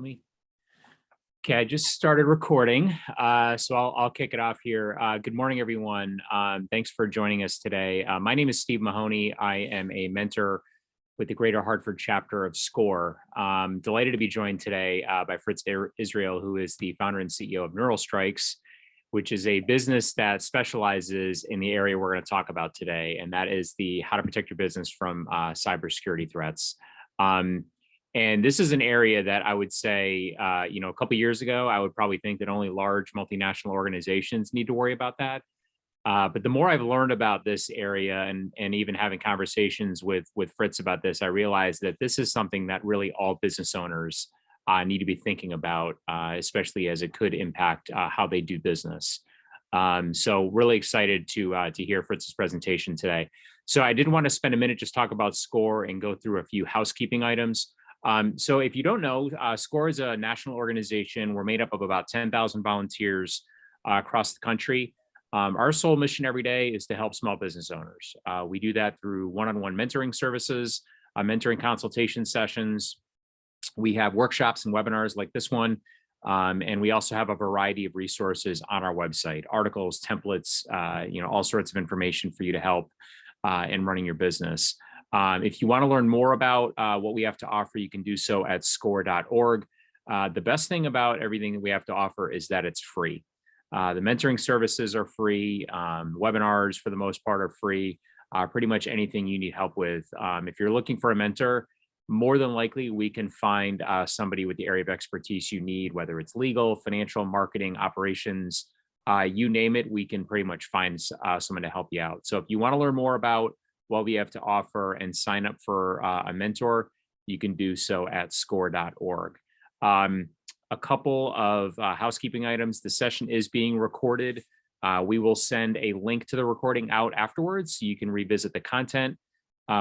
Okay, I just started recording, so I'll kick it off here. Good morning, everyone. Thanks for joining us today. My name is Steve Mahoney. I am a mentor with the Greater Hartford chapter of SCORE. Delighted to be joined today by Fritz Israel, who is the founder and CEO of NeuralStrikes, which is a business that specializes in the area we're going to talk about today, and that is the how to protect your business from cybersecurity threats. And this is an area that I would say, a couple of years ago, I would probably think that only large multinational organizations need to worry about that. But the more I've learned about this area and even having conversations with Fritz about this, I realized that this is something that really all business owners need to be thinking about, especially as it could impact how they do business. So really excited to hear Fritz's presentation today. So I did want to spend a minute just talk about SCORE and go through a few housekeeping items. So if you don't know, SCORE is a national organization. We're made up of about 10,000 volunteers across the country. Our sole mission every day is to help small business owners. We do that through one-on-one mentoring services, mentoring consultation sessions. We have workshops and webinars like this one. And we also have a variety of resources on our website, articles, templates, all sorts of information for you to help in running your business. If you want to learn more about what we have to offer, you can do so at score.org. The best thing about everything that we have to offer is that it's free. The mentoring services are free. Webinars, for the most part, are free. Pretty much anything you need help with. If you're looking for a mentor, more than likely we can find somebody with the area of expertise you need, whether it's legal, financial, marketing, operations, you name it, we can pretty much find someone to help you out. So if you want to learn more about what we have to offer and sign up for a mentor, you can do so at score.org. A couple of housekeeping items. The session is being recorded. We will send a link to the recording out afterwards so you can revisit the content.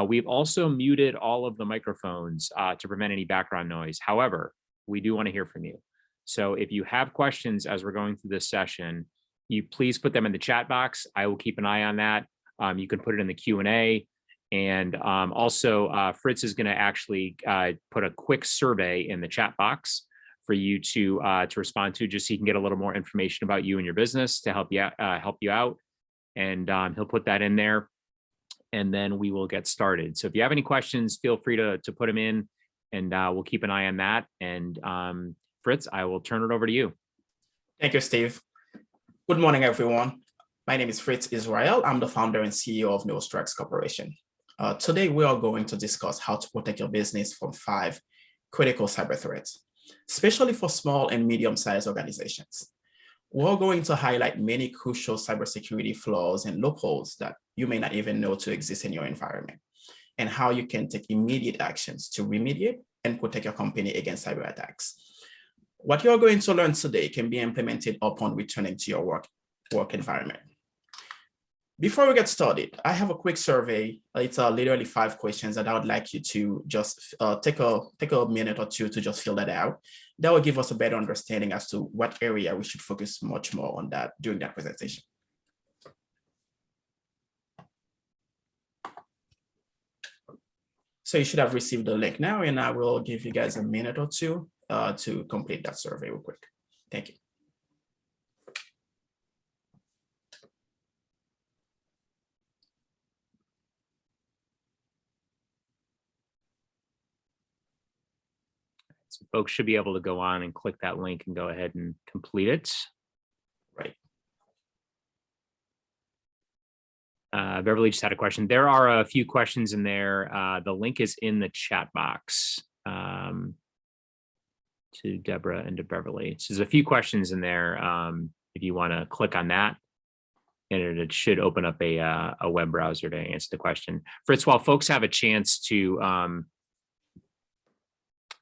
We've also muted all of the microphones to prevent any background noise. However, we do want to hear from you. So if you have questions as we're going through this session, you please put them in the chat box. I will keep an eye on that. You can put it in the Q&A. And also, Fritz is going to actually put a quick survey in the chat box for you to respond to, just so you can get a little more information about you and your business to help you out. And he'll put that in there, and then we will get started. So if you have any questions, feel free to put them in, and we'll keep an eye on that. And Fritz, I will turn it over to you. Thank you, Steve. Good morning, everyone. My name is Fritz Israel. I'm the founder and CEO of NeuralStrikes Corporation. Today, we are going to discuss how to protect your business from 5 critical cyber threats, especially for small and medium-sized organizations. We're going to highlight many crucial cybersecurity flaws and loopholes that you may not even know to exist in your environment, and how you can take immediate actions to remediate and protect your company against cyber attacks. What you're going to learn today can be implemented upon returning to your work environment. Before we get started, I have a quick survey. It's literally 5 questions that I would like you to just take a minute or two to just fill that out. That will give us a better understanding as to what area we should focus much more on that during that presentation. So you should have received the link now, and I will give you guys a minute or two to complete that survey real quick. Thank you. So folks should be able to go on and click that link and go ahead and complete it. Right. Beverly just had a question. There are a few questions in there. The link is in the chat box to Deborah and to Beverly. So there's a few questions in there. If you want to click on that, and it should open up a web browser to answer the question. Fritz, while folks have a chance to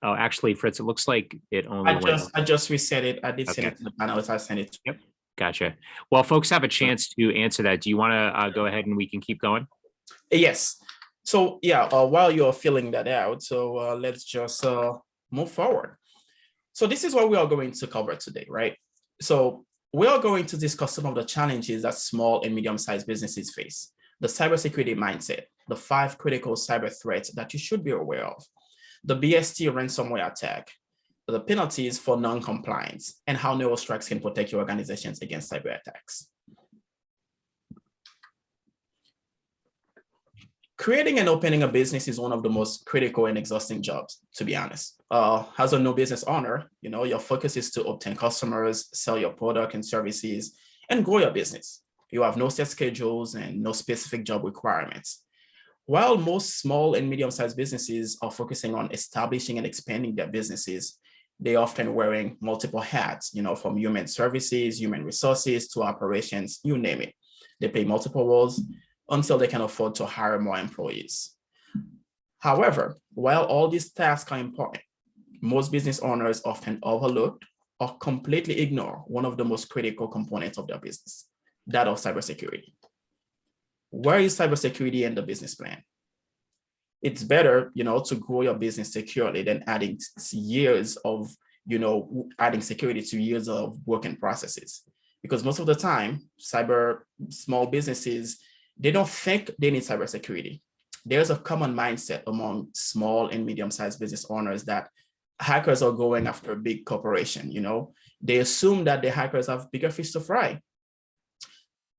oh, actually, Fritz, it looks like it only I just reset it. I did send it to the panel. I sent it. Yep. Gotcha. Well, folks have a chance to answer that. Do you want to go ahead and we can keep going? Yes. So yeah, while you're filling that out, so let's just move forward. So this is what we are going to cover today, right? So we are going to discuss some of the challenges that small and medium-sized businesses face, the cybersecurity mindset, the 5 critical cyber threats that you should be aware of, the BST ransomware attack, the penalties for non-compliance, and how NeuroStrikes can protect your organizations against cyber attacks. Creating and opening a business is one of the most critical and exhausting jobs, to be honest. As a new business owner, your focus is to obtain customers, sell your product and services, and grow your business. You have no set schedules and no specific job requirements. While most small and medium-sized businesses are focusing on establishing and expanding their businesses, they often wearing multiple hats, from human services, human resources to operations, you name it. They play multiple roles until they can afford to hire more employees. However, while all these tasks are important, most business owners often overlook or completely ignore one of the most critical components of their business, that of cybersecurity. Where is cybersecurity in the business plan? It's better, to grow your business securely than adding years of, adding security to years of working processes. Because most of the time, small businesses, they don't think they need cybersecurity. There's a common mindset among small and medium-sized business owners that hackers are going after a big corporation. They assume that the hackers have bigger fish to fry.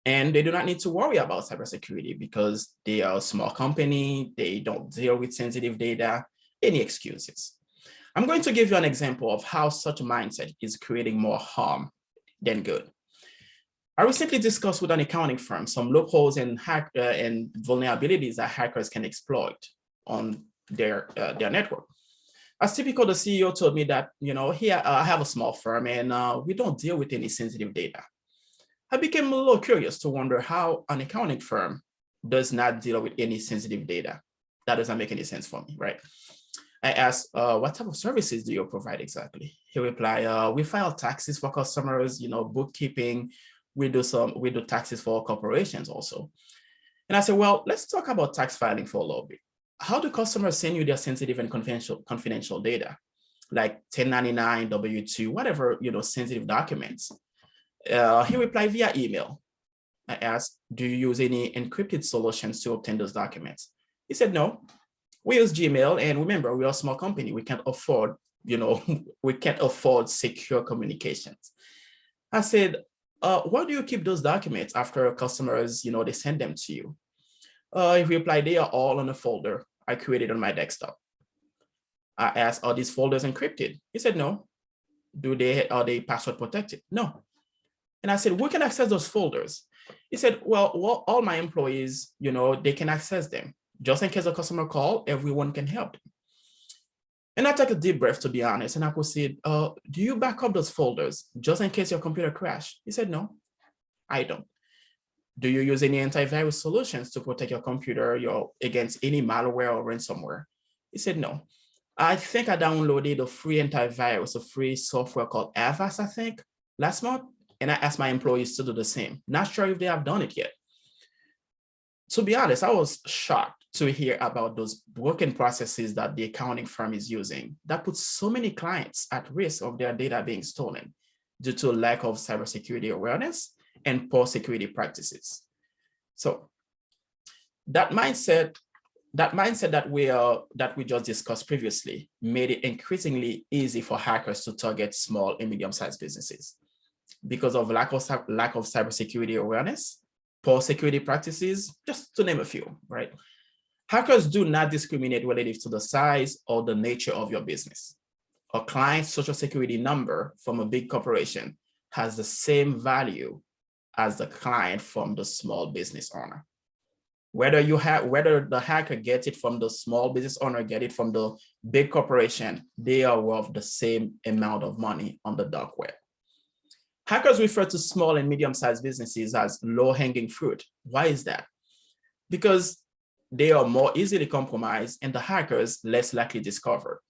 And they do not need to worry about cybersecurity because they are a small company, they don't deal with sensitive data, any excuses. I'm going to give you an example of how such a mindset is creating more harm than good. I recently discussed with an accounting firm some loopholes and vulnerabilities that hackers can exploit on their network. As typical, the CEO told me that, I have a small firm and we don't deal with any sensitive data. I became a little curious to wonder how an accounting firm does not deal with any sensitive data. That doesn't make any sense for me, right? I asked, what type of services do you provide exactly? He replied, we file taxes for customers, bookkeeping. We do taxes for corporations also. And I said, well, let's talk about tax filing for a little bit. How do customers send you their sensitive and confidential data, like 1099, W-2, whatever, sensitive documents? He replied via email. I asked, do you use any encrypted solutions to obtain those documents? He said, no, we use Gmail. And remember, we are a small company. We can't afford, we can't afford secure communications. I said, where do you keep those documents after customers, they send them to you? He replied, they are all on a folder I created on my desktop. I asked, are these folders encrypted? He said, no. Are they password protected? No. And I said, we can access those folders. He said, well, all my employees, they can access them. Just in case a customer call, everyone can help them. And I took a deep breath, to be honest, and I proceeded, do you back up those folders just in case your computer crashed? He said, no, I don't. Do you use any antivirus solutions to protect your computer against any malware or ransomware? He said, no. I think I downloaded a free antivirus, a free software called Avast, I think, last month. And I asked my employees to do the same. Not sure if they have done it yet. To be honest, I was shocked to hear about those broken processes that the accounting firm is using that puts so many clients at risk of their data being stolen due to a lack of cybersecurity awareness and poor security practices. So that mindset that we just discussed previously made it increasingly easy for hackers to target small and medium-sized businesses. Because of lack of cybersecurity awareness, poor security practices, just to name a few, right? Hackers do not discriminate relative to the size or the nature of your business. A client's social security number from a big corporation has the same value as the client from the small business owner. Whether the hacker gets it from the small business owner, get it from the big corporation, they are worth the same amount of money on the dark web. Hackers refer to small and medium-sized businesses as low-hanging fruit. Why is that? Because they are more easily compromised and the hackers less likely discovered.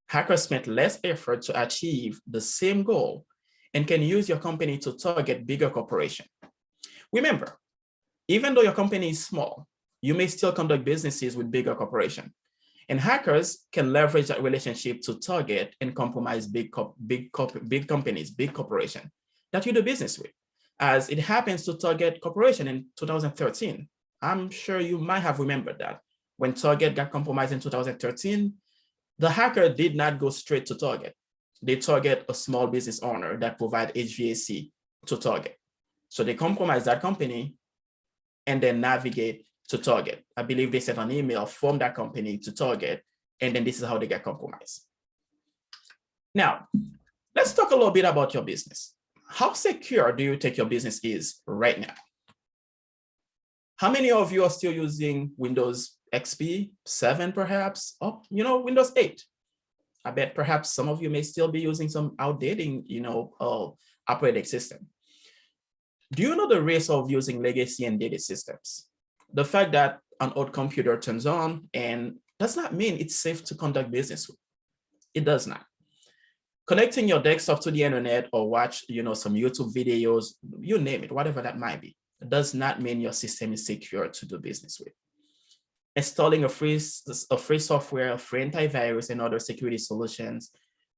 Hackers spend less effort to achieve the same goal and can use your company to target bigger corporations. Remember, even though your company is small, you may still conduct businesses with bigger corporations. And hackers can leverage that relationship to target and compromise big companies, big corporations that you do business with, as it happens to Target Corporation in 2013. I'm sure you might have remembered that. When Target got compromised in 2013, the hacker did not go straight to Target. they target a small business owner that provide HVAC to Target. So they compromise that company and then navigate to Target. I believe they sent an email from that company to Target, and then this is how they get compromised. Now, let's talk a little bit about your business. How secure do you think your business is right now? How many of you are still using Windows XP 7 perhaps, or Windows 8? I bet perhaps some of you may still be using some outdated operating system. Do you know the risk of using legacy and dated systems? The fact that an old computer turns on and does not mean it's safe to conduct business with. It does not. Connecting your desktop to the internet or watch some YouTube videos, you name it, whatever that might be, does not mean your system is secure to do business with. Installing a free software, a free antivirus, and other security solutions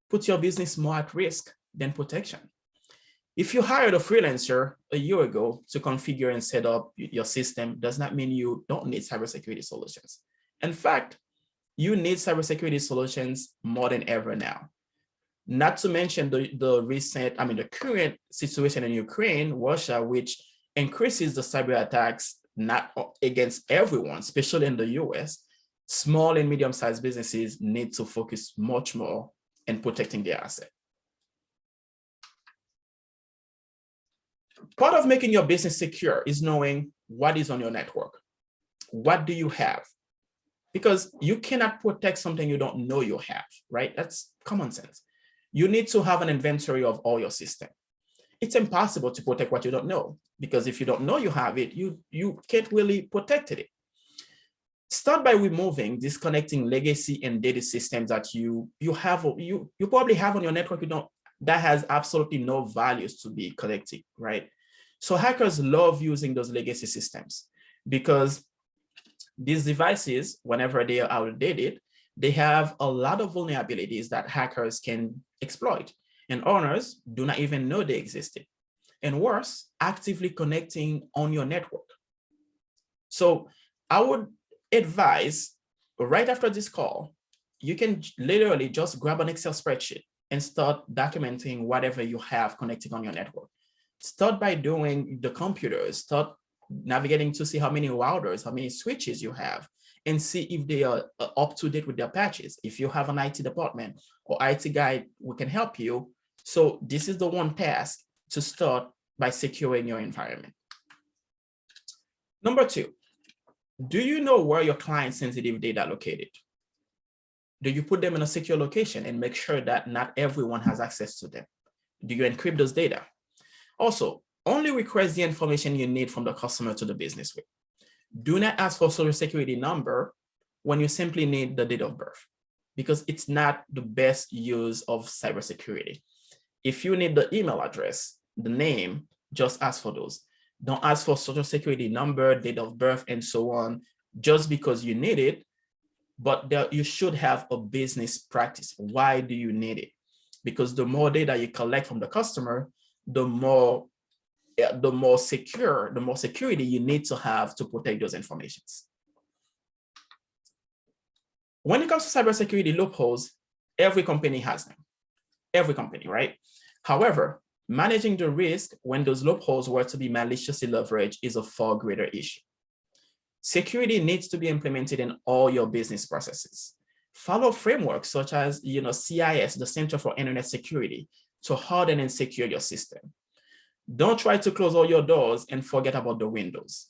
puts your business more at risk than protection. If you hired a freelancer a year ago to configure and set up your system, does not mean you don't need cybersecurity solutions. In fact, you need cybersecurity solutions more than ever now. Not to mention the current situation in Ukraine, Russia, which increases the cyber attacks, not against everyone, especially in the US. Small and medium-sized businesses need to focus much more in protecting their asset. Part of making your business secure is knowing what is on your network. What do you have? Because you cannot protect something you don't know you have, right? That's common sense. You need to have an inventory of all your system. It's impossible to protect what you don't know, because if you don't know you have it, you can't really protect it. Start by removing, disconnecting legacy and dated systems that you probably have on your network that has absolutely no values to be connected, right? So hackers love using those legacy systems because these devices, whenever they are outdated, they have a lot of vulnerabilities that hackers can exploit, and owners do not even know they existed. And worse, actively connecting on your network. So I would advise right after this call, you can literally just grab an Excel spreadsheet and start documenting whatever you have connected on your network. Start by doing the computers, start navigating to see how many routers, how many switches you have, and see if they are up to date with their patches. If you have an IT department or IT guy, we can help you. So this is the one task to start by securing your environment. Number 2, do you know where your client sensitive data are located? Do you put them in a secure location and make sure that not everyone has access to them? Do you encrypt those data? Also, only request the information you need from the customer to the business with. Do not ask for social security number when you simply need the date of birth, because it's not the best use of cybersecurity. If you need the email address, the name, just ask for those. Don't ask for social security number, date of birth, and so on, just because you need it, but you should have a business practice. Why do you need it? Because the more data you collect from the customer, the more security you need to have to protect those informations. When it comes to cybersecurity loopholes, every company has them. Every company, right? However, managing the risk when those loopholes were to be maliciously leveraged is a far greater issue. Security needs to be implemented in all your business processes. Follow frameworks such as CIS, the Center for Internet Security, to harden and secure your system. Don't try to close all your doors and forget about the windows.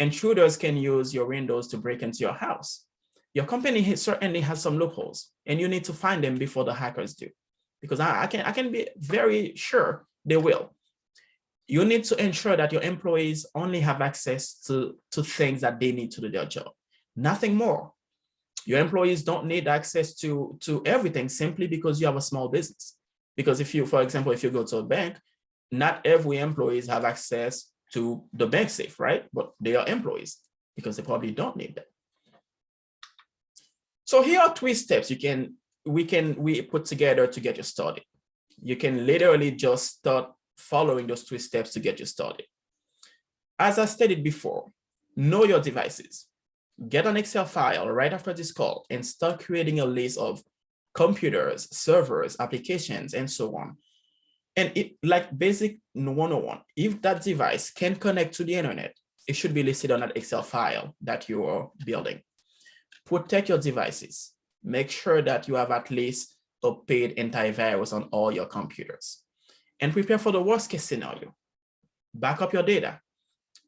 Intruders can use your windows to break into your house. Your company certainly has some loopholes, and you need to find them before the hackers do, because I can be very sure they will. You need to ensure that your employees only have access to things that they need to do their job, nothing more. Your employees don't need access to everything simply because you have a small business. Because for example, if you go to a bank, not every employees have access to the bank safe, right? But they are employees because they probably don't need that. So here are 3 steps we put together to get you started. You can literally just start following those 3 steps to get you started. As I stated before, know your devices. Get an Excel file right after this call and start creating a list of computers, servers, applications, and so on. And it, like basic 101, if that device can connect to the internet, it should be listed on that Excel file that you are building. Protect your devices. Make sure that you have at least a paid antivirus on all your computers. And prepare for the worst case scenario. Back up your data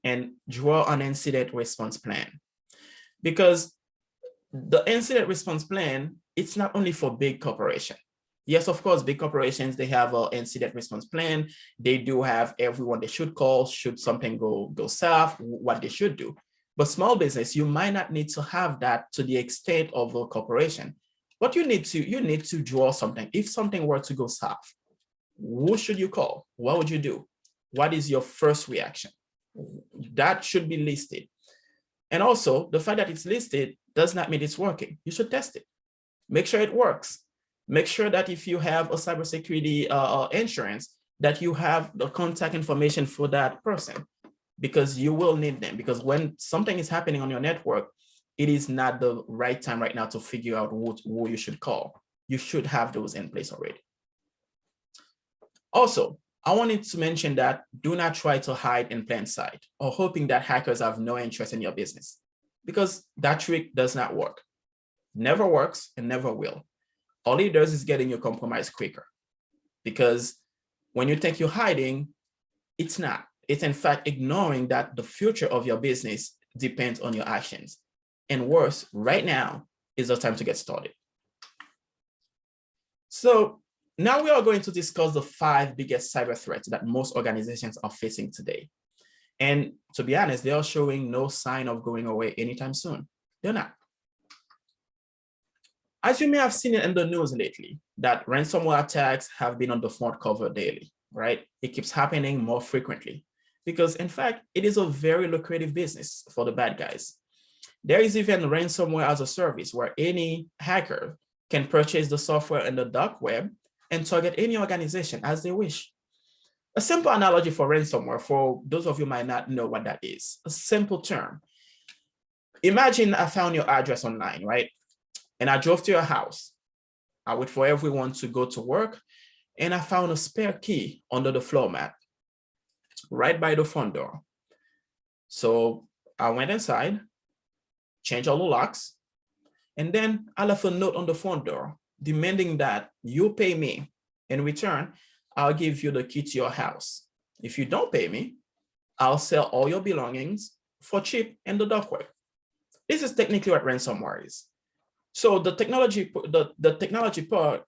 and draw an incident response plan. Because the incident response plan, it's not only for big corporations. Yes, of course, big corporations, they have an incident response plan. They do have everyone they should call, should something go south, what they should do. But small business, you might not need to have that to the extent of a corporation. But you need to draw something. If something were to go south, who should you call? What would you do? What is your first reaction? That should be listed. And also, the fact that it's listed does not mean it's working. You should test it. Make sure it works. Make sure that if you have a cybersecurity insurance, that you have the contact information for that person, because you will need them. Because when something is happening on your network, it is not the right time right now to figure out who you should call. You should have those in place already. Also, I wanted to mention that do not try to hide in plain sight or hoping that hackers have no interest in your business, because that trick does not work. Never works and never will. All it does is getting you compromised quicker, because when you think you're hiding, it's not. It's in fact ignoring that the future of your business depends on your actions. And worse, right now is the time to get started. So now we are going to discuss the 5 biggest cyber threats that most organizations are facing today. And to be honest, they are showing no sign of going away anytime soon. They're not. As you may have seen it in the news lately, that ransomware attacks have been on the front cover daily, right? It keeps happening more frequently because, in fact, it is a very lucrative business for the bad guys. There is even ransomware as a service where any hacker can purchase the software in the dark web and target any organization as they wish. A simple analogy for ransomware, for those of you who might not know what that is, a simple term. Imagine I found your address online, right? And I drove to your house. I wait for everyone to go to work, and I found a spare key under the floor mat, right by the front door. So I went inside, changed all the locks, and then I left a note on the front door demanding that you pay me. In return, I'll give you the key to your house. If you don't pay me, I'll sell all your belongings for cheap in the dark web. This is technically what ransomware is. So the technology part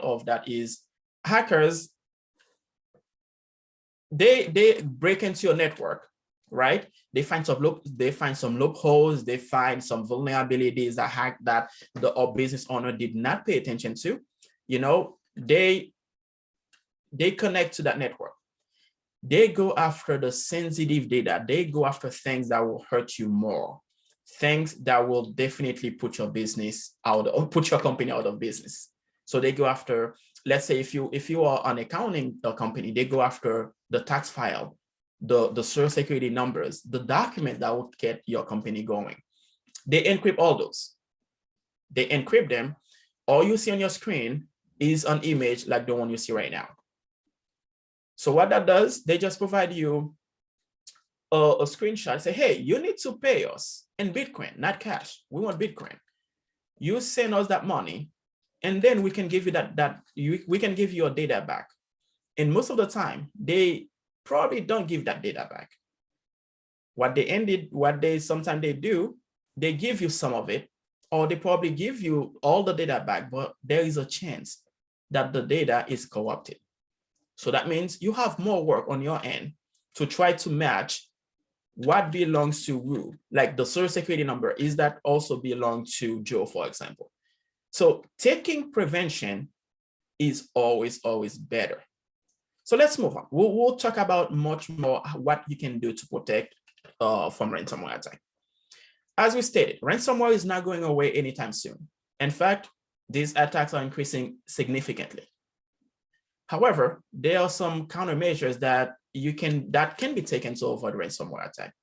of that is hackers, they break into your network, right? They find some loopholes, they find some vulnerabilities that the business owner did not pay attention to. You know, they connect to that network. They go after the sensitive data. They go after things that will hurt you more, things that will definitely put your business out or put your company out of business. So they go after, let's say if you are an accounting company, they go after the tax file, the social security numbers, the document that would get your company going. They encrypt all those. They encrypt them. All you see on your screen is an image like the one you see right now. So what that does, they just provide you a screenshot, say, hey, you need to pay us in Bitcoin, not cash. We want Bitcoin. You send us that money, and then we can give you we can give your data back. And most of the time, they probably don't give that data back. Sometimes they do, they give you some of it, or they probably give you all the data back, but there is a chance that the data is corrupted. So that means you have more work on your end to try to match what belongs to who, like the social security number, is that also belong to Joe, for example. So taking prevention is always better. So let's move on. We'll talk about much more what you can do to protect from ransomware attack. As we stated, ransomware is not going away anytime soon. In fact, these attacks are increasing significantly. However, there are some countermeasures that can be taken to avoid ransomware attack.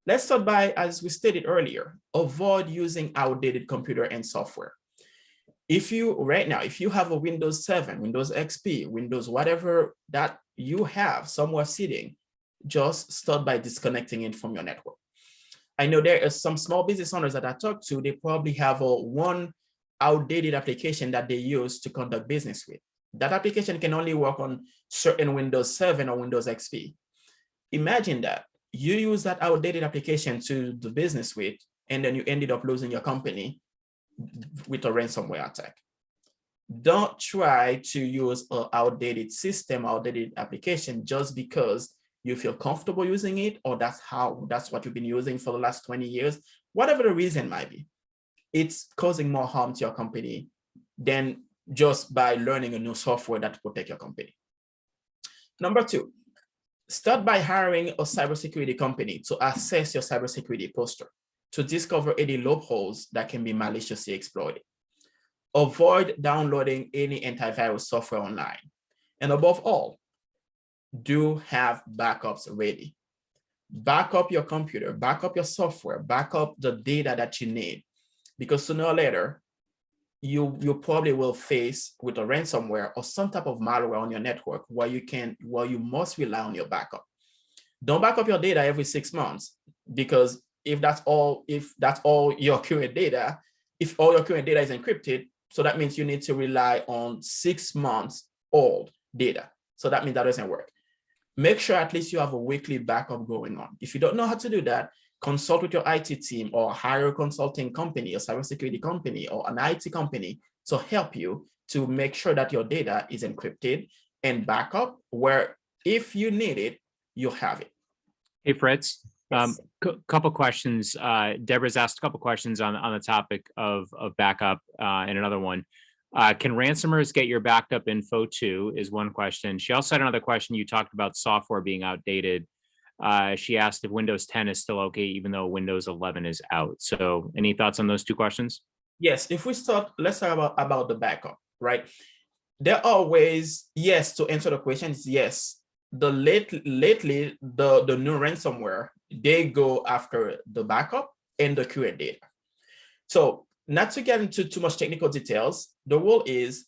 Let's start by, as we stated earlier, avoid using outdated computer and software. If you right now, if you have a Windows 7, Windows XP, Windows, whatever that you have somewhere sitting, just start by disconnecting it from your network. I know there are some small business owners that I talk to, they probably have a one outdated application that they use to conduct business with. That application can only work on certain Windows 7 or Windows XP. Imagine that you use that outdated application to do business with, and then you ended up losing your company with a ransomware attack. Don't try to use an outdated system, outdated application just because you feel comfortable using it, or that's what you've been using for the last 20 years, whatever the reason might be. It's causing more harm to your company than just by learning a new software that will protect your company. Number two, start by hiring a cybersecurity company to assess your cybersecurity posture, to discover any loopholes that can be maliciously exploited. Avoid downloading any antivirus software online. And above all, do have backups ready. Back up your computer, back up your software, back up the data that you need, because sooner or later, you probably will face with a ransomware or some type of malware on your network where you must rely on your backup. Don't back up your data every 6 months, because if that's all your current data, if all your current data is encrypted, so that means you need to rely on 6 months old data. So that means that doesn't work. Make sure at least you have a weekly backup going on. If you don't know how to do that, consult with your IT team or hire a consulting company, a cybersecurity company, or an IT company to help you to make sure that your data is encrypted and backup, where if you need it, you have it. Hey, Fritz. Yes. Couple questions. Deborah's asked a couple questions on the topic of backup, and another one. Can ransomers get your backup info too, is one question. She also had another question. You talked about software being outdated. She asked if Windows 10 is still okay, even though Windows 11 is out. So any thoughts on those two questions? Yes, if we start, let's talk about the backup, right? There are ways, yes, to answer the question is yes. Lately, the new ransomware, they go after the backup and the current data. So not to get into too much technical details, the rule is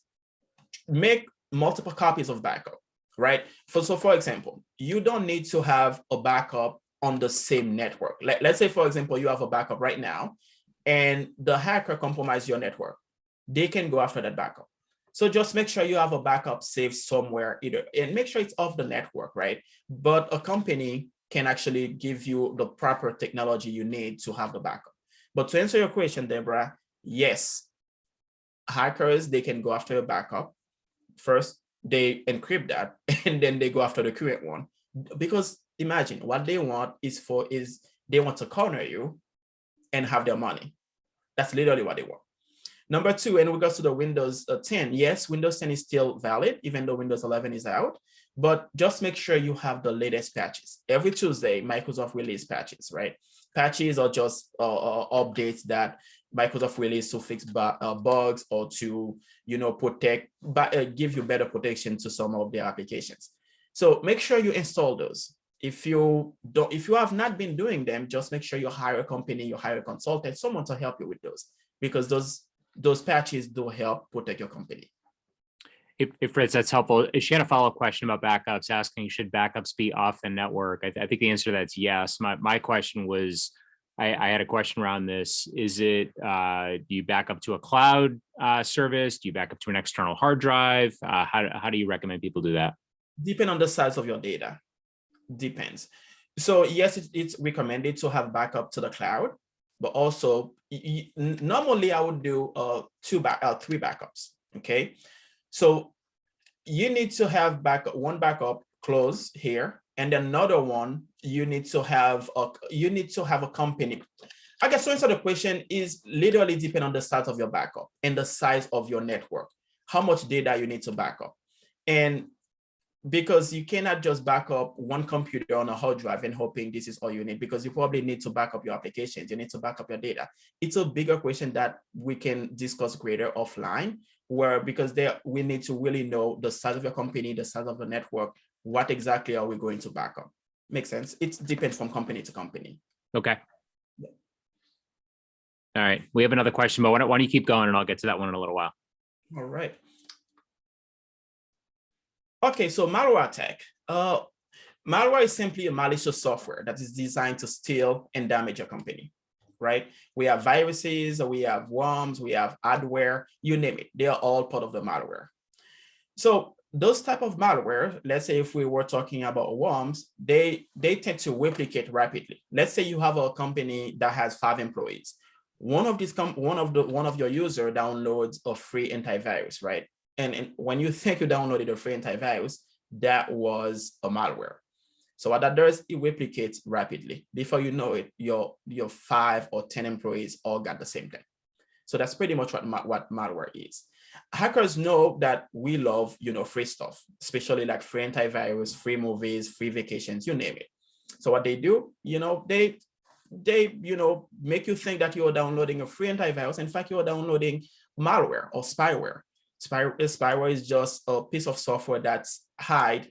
make multiple copies of backup, right? So for example, you don't need to have a backup on the same network. Let's say, for example, you have a backup right now and the hacker compromised your network. They can go after that backup. So just make sure you have a backup saved somewhere either, and make sure it's off the network, right? But a company can actually give you the proper technology you need to have the backup. But to answer your question, Deborah, yes, hackers, they can go after your backup. First, they encrypt that, and then they go after the current one. Because imagine what they want is they want to corner you and have their money. That's literally what they want. Number two, in regards to the Windows 10, yes, Windows 10 is still valid, even though Windows 11 is out, but just make sure you have the latest patches. Every Tuesday, Microsoft release patches, right? Patches are just updates that Microsoft release to fix bugs or to, protect, give you better protection to some of their applications. So make sure you install those. If you have not been doing them, just make sure you hire a company, you hire a consultant, someone to help you with those, because those patches do help protect your company. If Fritz, that's helpful. She had a follow-up question about backups, asking, should backups be off the network? I think the answer to that's yes. My question was, I had a question around this. Is it, do you back up to a cloud service? Do you back up to an external hard drive? How do you recommend people do that? Depend on the size of your data. Depends. So yes, it's recommended to have backup to the cloud, but also normally I would do 3 backups. Okay, so you need to have one backup close here, and another one you need to have a company. I guess to answer the question is literally depend on the size of your backup and the size of your network, how much data you need to back up. And because you cannot just back up one computer on a hard drive and hoping this is all you need, because you probably need to back up your applications, you need to back up your data. It's a bigger question that we can discuss greater offline, because we need to really know the size of your company, the size of the network, what exactly are we going to back up. Makes sense? It depends from company to company. Okay. Yeah. All right, we have another question, but why don't you keep going and I'll get to that one in a little while. All right. Okay, so malware attack. Malware is simply a malicious software that is designed to steal and damage your company, right? We have viruses, we have worms, we have adware, you name it. They are all part of the malware. So those type of malware, let's say if we were talking about worms, they tend to replicate rapidly. Let's say you have a company that has 5 employees. One of your user downloads a free antivirus, right? And when you think you downloaded a free antivirus, that was a malware. So what that does, it replicates rapidly. Before you know it, your 5 or 10 employees all got the same thing. So that's pretty much what malware is. Hackers know that we love, free stuff, especially like free antivirus, free movies, free vacations, you name it. So what they do, they make you think that you're downloading a free antivirus. In fact, you're downloading malware or spyware. Spyware is just a piece of software that's hide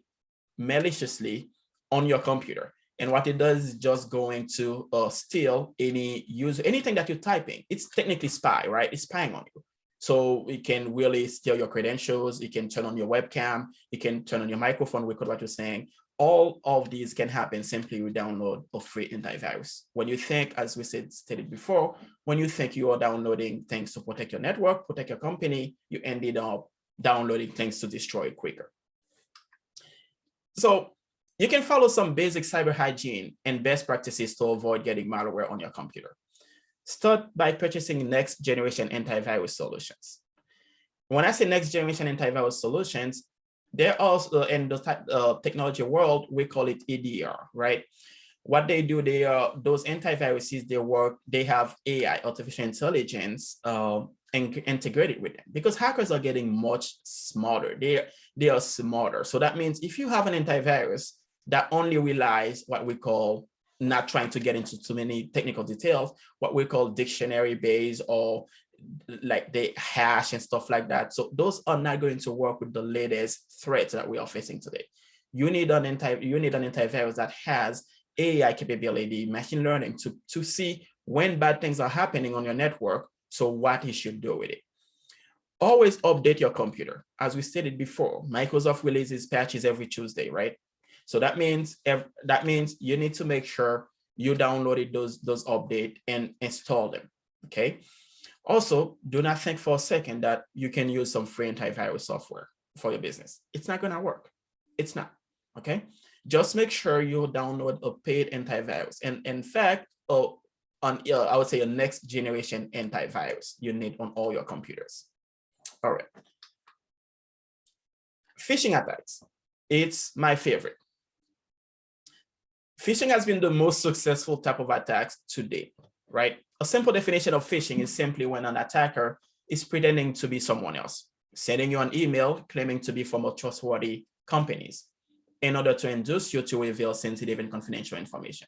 maliciously on your computer. And what it does is just going to steal anything that you're typing. It's technically spy, right? It's spying on you. So it can really steal your credentials. It can turn on your webcam. It can turn on your microphone, record what you're saying. All of these can happen simply with download of free antivirus. When you think, as we stated before, when you think you are downloading things to protect your network, protect your company, you ended up downloading things to destroy it quicker. So you can follow some basic cyber hygiene and best practices to avoid getting malware on your computer. Start by purchasing next generation antivirus solutions. When I say next generation antivirus solutions, they're also in the technology world, we call it EDR, right? What they do, those antiviruses, they have AI, artificial intelligence, integrated with them, because hackers are getting much smarter. They are smarter. So that means if you have an antivirus that only relies what we call, not trying to get into too many technical details, what we call dictionary based, or like the hash and stuff like that. So those are not going to work with the latest threats that we are facing today. You need an antivirus that has AI capability, machine learning to see when bad things are happening on your network, so what you should do with it. Always update your computer. As we stated before, Microsoft releases patches every Tuesday, right? So that means you need to make sure you downloaded those updates and install them, okay? Also, do not think for a second that you can use some free antivirus software for your business. It's not gonna work. It's not, okay? Just make sure you download a paid antivirus. And in fact, I would say a next generation antivirus you need on all your computers. All right. Phishing attacks, it's my favorite. Phishing has been the most successful type of attacks to date, right? A simple definition of phishing is simply when an attacker is pretending to be someone else, sending you an email claiming to be from a trustworthy companies in order to induce you to reveal sensitive and confidential information.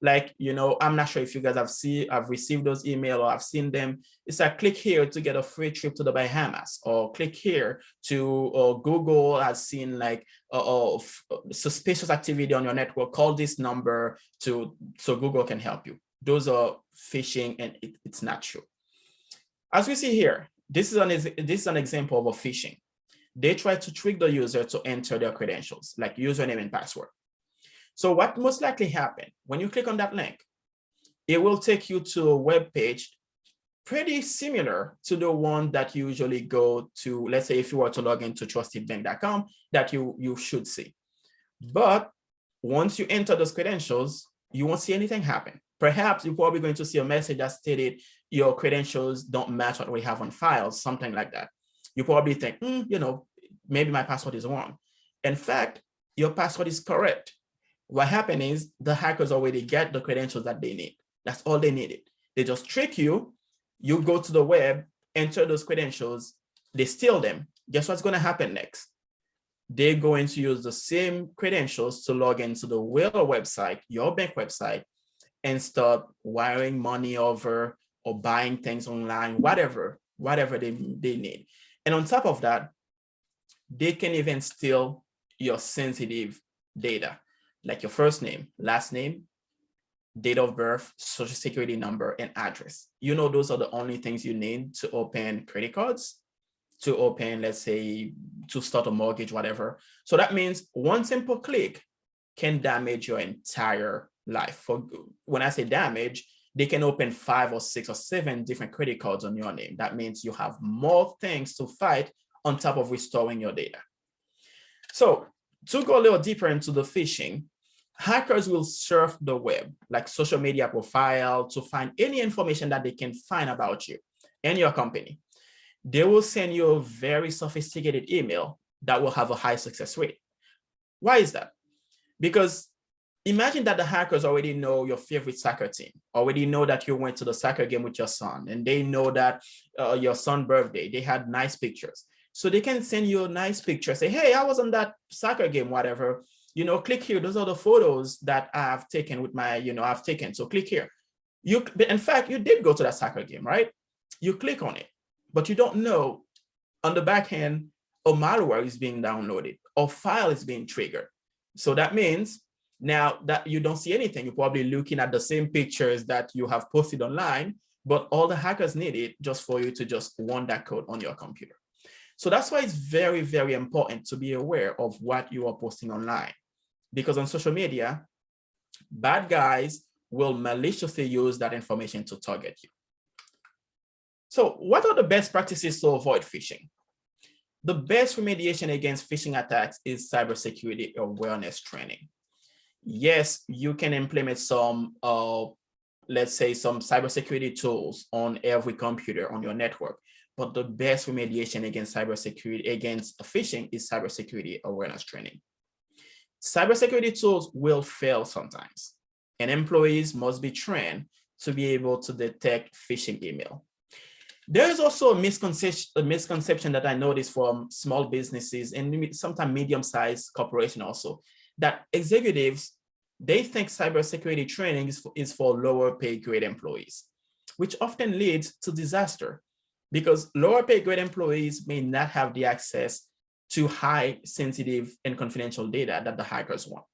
Like, I'm not sure if you guys have received those emails or have seen them. It's like, click here to get a free trip to the Bahamas, or click here to Google has seen like suspicious activity on your network. Call this number so Google can help you. Those are phishing, and it's not true. As we see here, this is an example of a phishing. They try to trick the user to enter their credentials, like username and password. So what most likely happened, when you click on that link, it will take you to a web page pretty similar to the one that you usually go to. Let's say if you were to log into trustedbank.com, that you should see. But once you enter those credentials, you won't see anything happen. Perhaps you're probably going to see a message that stated your credentials don't match what we have on file, something like that. You probably think, maybe my password is wrong. In fact, your password is correct. What happened is the hackers already get the credentials that they need. That's all they needed. They just trick you. You go to the web, enter those credentials, they steal them. Guess what's going to happen next? They're going to use the same credentials to log into the real website, your bank website, and start wiring money over or buying things online, whatever they need. And on top of that, they can even steal your sensitive data, like your first name, last name, date of birth, social security number, and address. Those are the only things you need to open credit cards. to open, let's say, to start a mortgage, whatever. So that means one simple click can damage your entire life. When I say damage, they can open 5 or 6 or 7 different credit cards on your name. That means you have more things to fight on top of restoring your data. So to go a little deeper into the phishing, hackers will surf the web, like social media profile, to find any information that they can find about you and your company. They will send you a very sophisticated email that will have a high success rate. Why is that? Because imagine that the hackers already know your favorite soccer team, already know that you went to the soccer game with your son, and they know that your son's birthday, they had nice pictures. So they can send you a nice picture, say, hey, I was on that soccer game, whatever, click here. Those are the photos that I've taken with my, I've taken. So click here. In fact, you did go to that soccer game, right? You click on it, but you don't know on the back end, a malware is being downloaded or file is being triggered. So that means now that you don't see anything, you're probably looking at the same pictures that you have posted online, but all the hackers need it just for you to just run that code on your computer. So that's why it's very, very important to be aware of what you are posting online, because on social media, bad guys will maliciously use that information to target you. So what are the best practices to avoid phishing? The best remediation against phishing attacks is cybersecurity awareness training. Yes, you can implement some, let's say, some cybersecurity tools on every computer on your network, but the best remediation against cybersecurity, against phishing, is cybersecurity awareness training. Cybersecurity tools will fail sometimes, and employees must be trained to be able to detect phishing email. There is also a misconception that I noticed from small businesses and sometimes medium-sized corporations also, that executives, they think cybersecurity training is for lower pay grade employees, which often leads to disaster, because lower pay grade employees may not have the access to high sensitive and confidential data that the hackers want.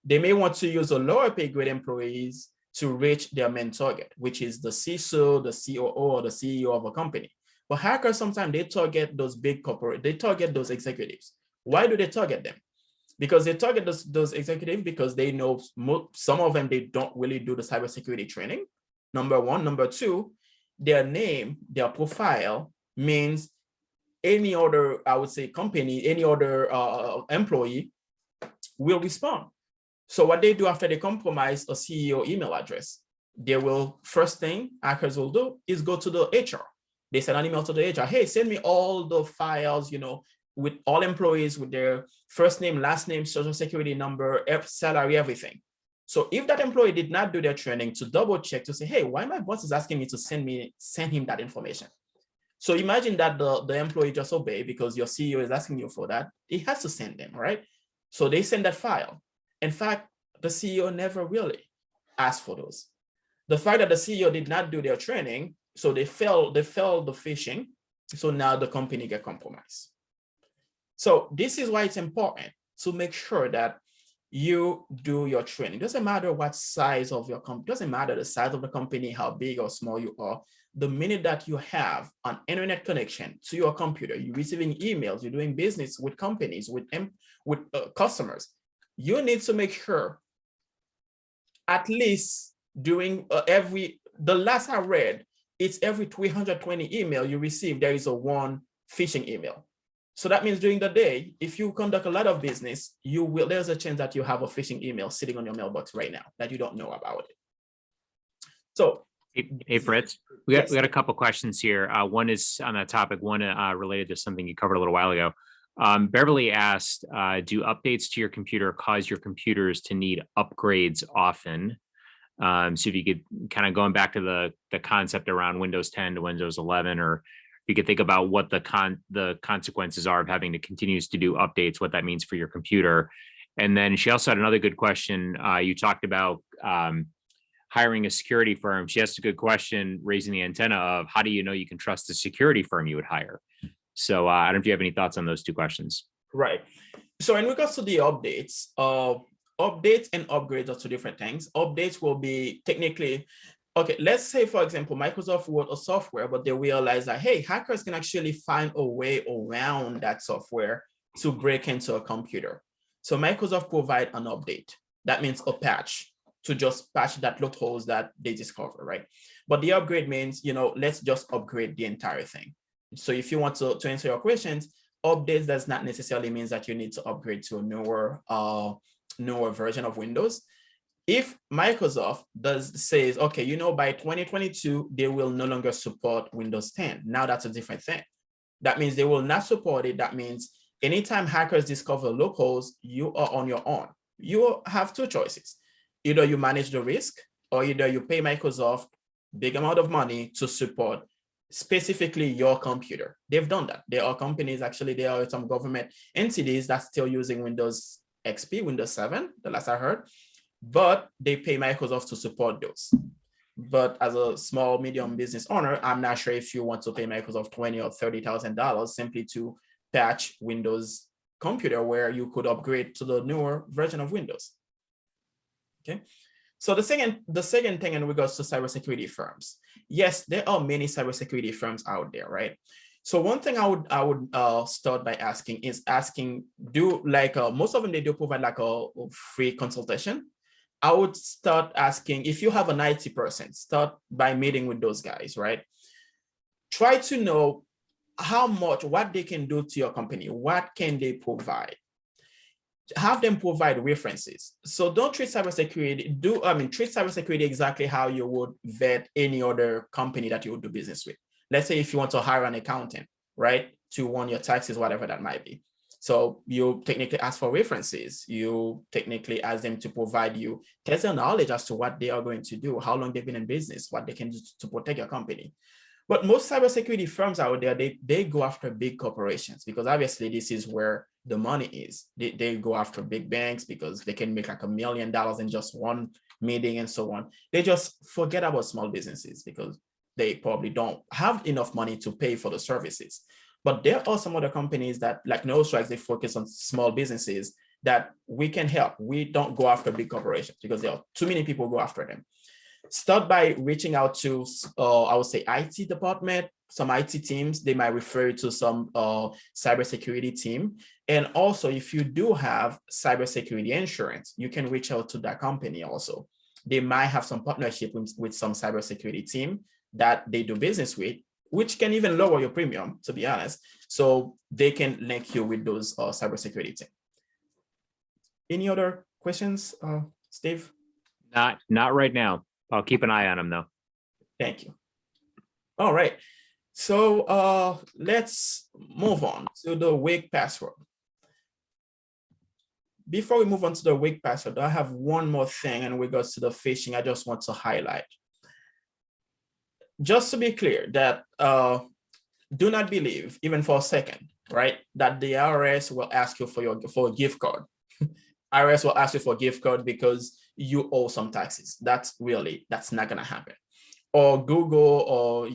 They may want to use a lower pay grade employees to reach their main target, which is the CISO, the COO, or the CEO of a company. But hackers, sometimes they target those big corporate, they target those executives. Why do they target them? Because they target those executives because they know some of them, they don't really do the cybersecurity training, number one. Number two, their name, their profile means any other, I would say, company, any other employee will respond. So what they do after they compromise a CEO email address, they will, first thing hackers will do is go to the HR. They send an email to the HR, hey, send me all the files, with all employees with their first name, last name, social security number, salary, everything. So if that employee did not do their training, to double check to say, hey, why my boss is asking me to send him that information? So imagine that the employee just obey because your CEO is asking you for that. He has to send them, right? So they send that file. In fact, the CEO never really asked for those. The fact that the CEO did not do their training, so they failed the phishing. So now the company get compromised. So this is why it's important to make sure that you do your training. Doesn't matter what size of your company, doesn't matter the size of the company, how big or small you are. The minute that you have an internet connection to your computer, you're receiving emails, you're doing business with companies, with customers, you need to make sure at least doing the last I read, it's every 320 email you receive, there is a one phishing email. So that means during the day, if you conduct a lot of business, there's a chance that you have a phishing email sitting on your mailbox right now that you don't know about it. So, hey Fritz, we got a couple questions here. One is on that topic, one related to something you covered a little while ago. Beverly asked, do updates to your computer cause your computers to need upgrades often? So if you could kind of going back to the concept around Windows 10 to Windows 11, or you could think about what the consequences are of having to continue to do updates, what that means for your computer. And then she also had another good question. You talked about hiring a security firm. She asked a good question, raising the antenna of how do you know you can trust the security firm you would hire? So I don't know if you have any thoughts on those two questions. Right. So in regards to the updates, updates and upgrades are two different things. Updates will be technically, Okay, let's say, for example, Microsoft wrote a software, but they realize that, hey, hackers can actually find a way around that software to break into a computer. So Microsoft provide an update. That means a patch to just patch that loopholes that they discover, right? But the upgrade means, let's just upgrade the entire thing. So if you want to answer your questions, updates does not necessarily mean that you need to upgrade to a newer version of Windows. If Microsoft says, okay, by 2022, they will no longer support Windows 10. Now that's a different thing. That means they will not support it. That means anytime hackers discover loopholes, you are on your own. You have two choices. Either you manage the risk, or either you pay Microsoft big amount of money to support specifically your computer. They've done that. There are companies, actually, there are some government entities that's still using Windows XP, Windows 7, the last I heard, but they pay Microsoft to support those. But as a small, medium business owner, I'm not sure if you want to pay Microsoft $20,000 or $30,000 simply to patch Windows computer where you could upgrade to the newer version of Windows. Okay. So the second thing in regards to cybersecurity firms, yes, there are many cybersecurity firms out there, right? So one thing I would start by asking is most of them, they do provide like a free consultation. I would start asking, if you have an IT person, start by meeting with those guys, right? Try to know what they can do to your company. What can they provide? Have them provide references. So don't treat cybersecurity, treat cybersecurity exactly how you would vet any other company that you would do business with. Let's say if you want to hire an accountant, right, to run your taxes, whatever that might be. So you technically ask for references. You technically ask them to provide you test their knowledge as to what they are going to do, how long they've been in business, what they can do to protect your company. But most cybersecurity firms out there, they go after big corporations because obviously this is where the money is. They go after big banks because they can make like $1 million in just one meeting and so on. They just forget about small businesses because they probably don't have enough money to pay for the services. But there are some other companies that, like NoStrikes, they focus on small businesses that we can help. We don't go after big corporations because there are too many people go after them. Start by reaching out to, I would say, IT department, some IT teams. They might refer you to some cybersecurity team. And also, if you do have cybersecurity insurance, you can reach out to that company also. They might have some partnership with some cybersecurity team that they do business with, which can even lower your premium, to be honest. So they can link you with those cybersecurity team. Any other questions, Steve? Not right now. I'll keep an eye on them though. Thank you. All right. So let's move on to the weak password. Before we move on to the weak password, I have one more thing in regards to the phishing I just want to highlight. Just to be clear that do not believe, even for a second, right, that the IRS will ask you for a gift card. IRS will ask you for a gift card because you owe some taxes. That's not going to happen. Or Google or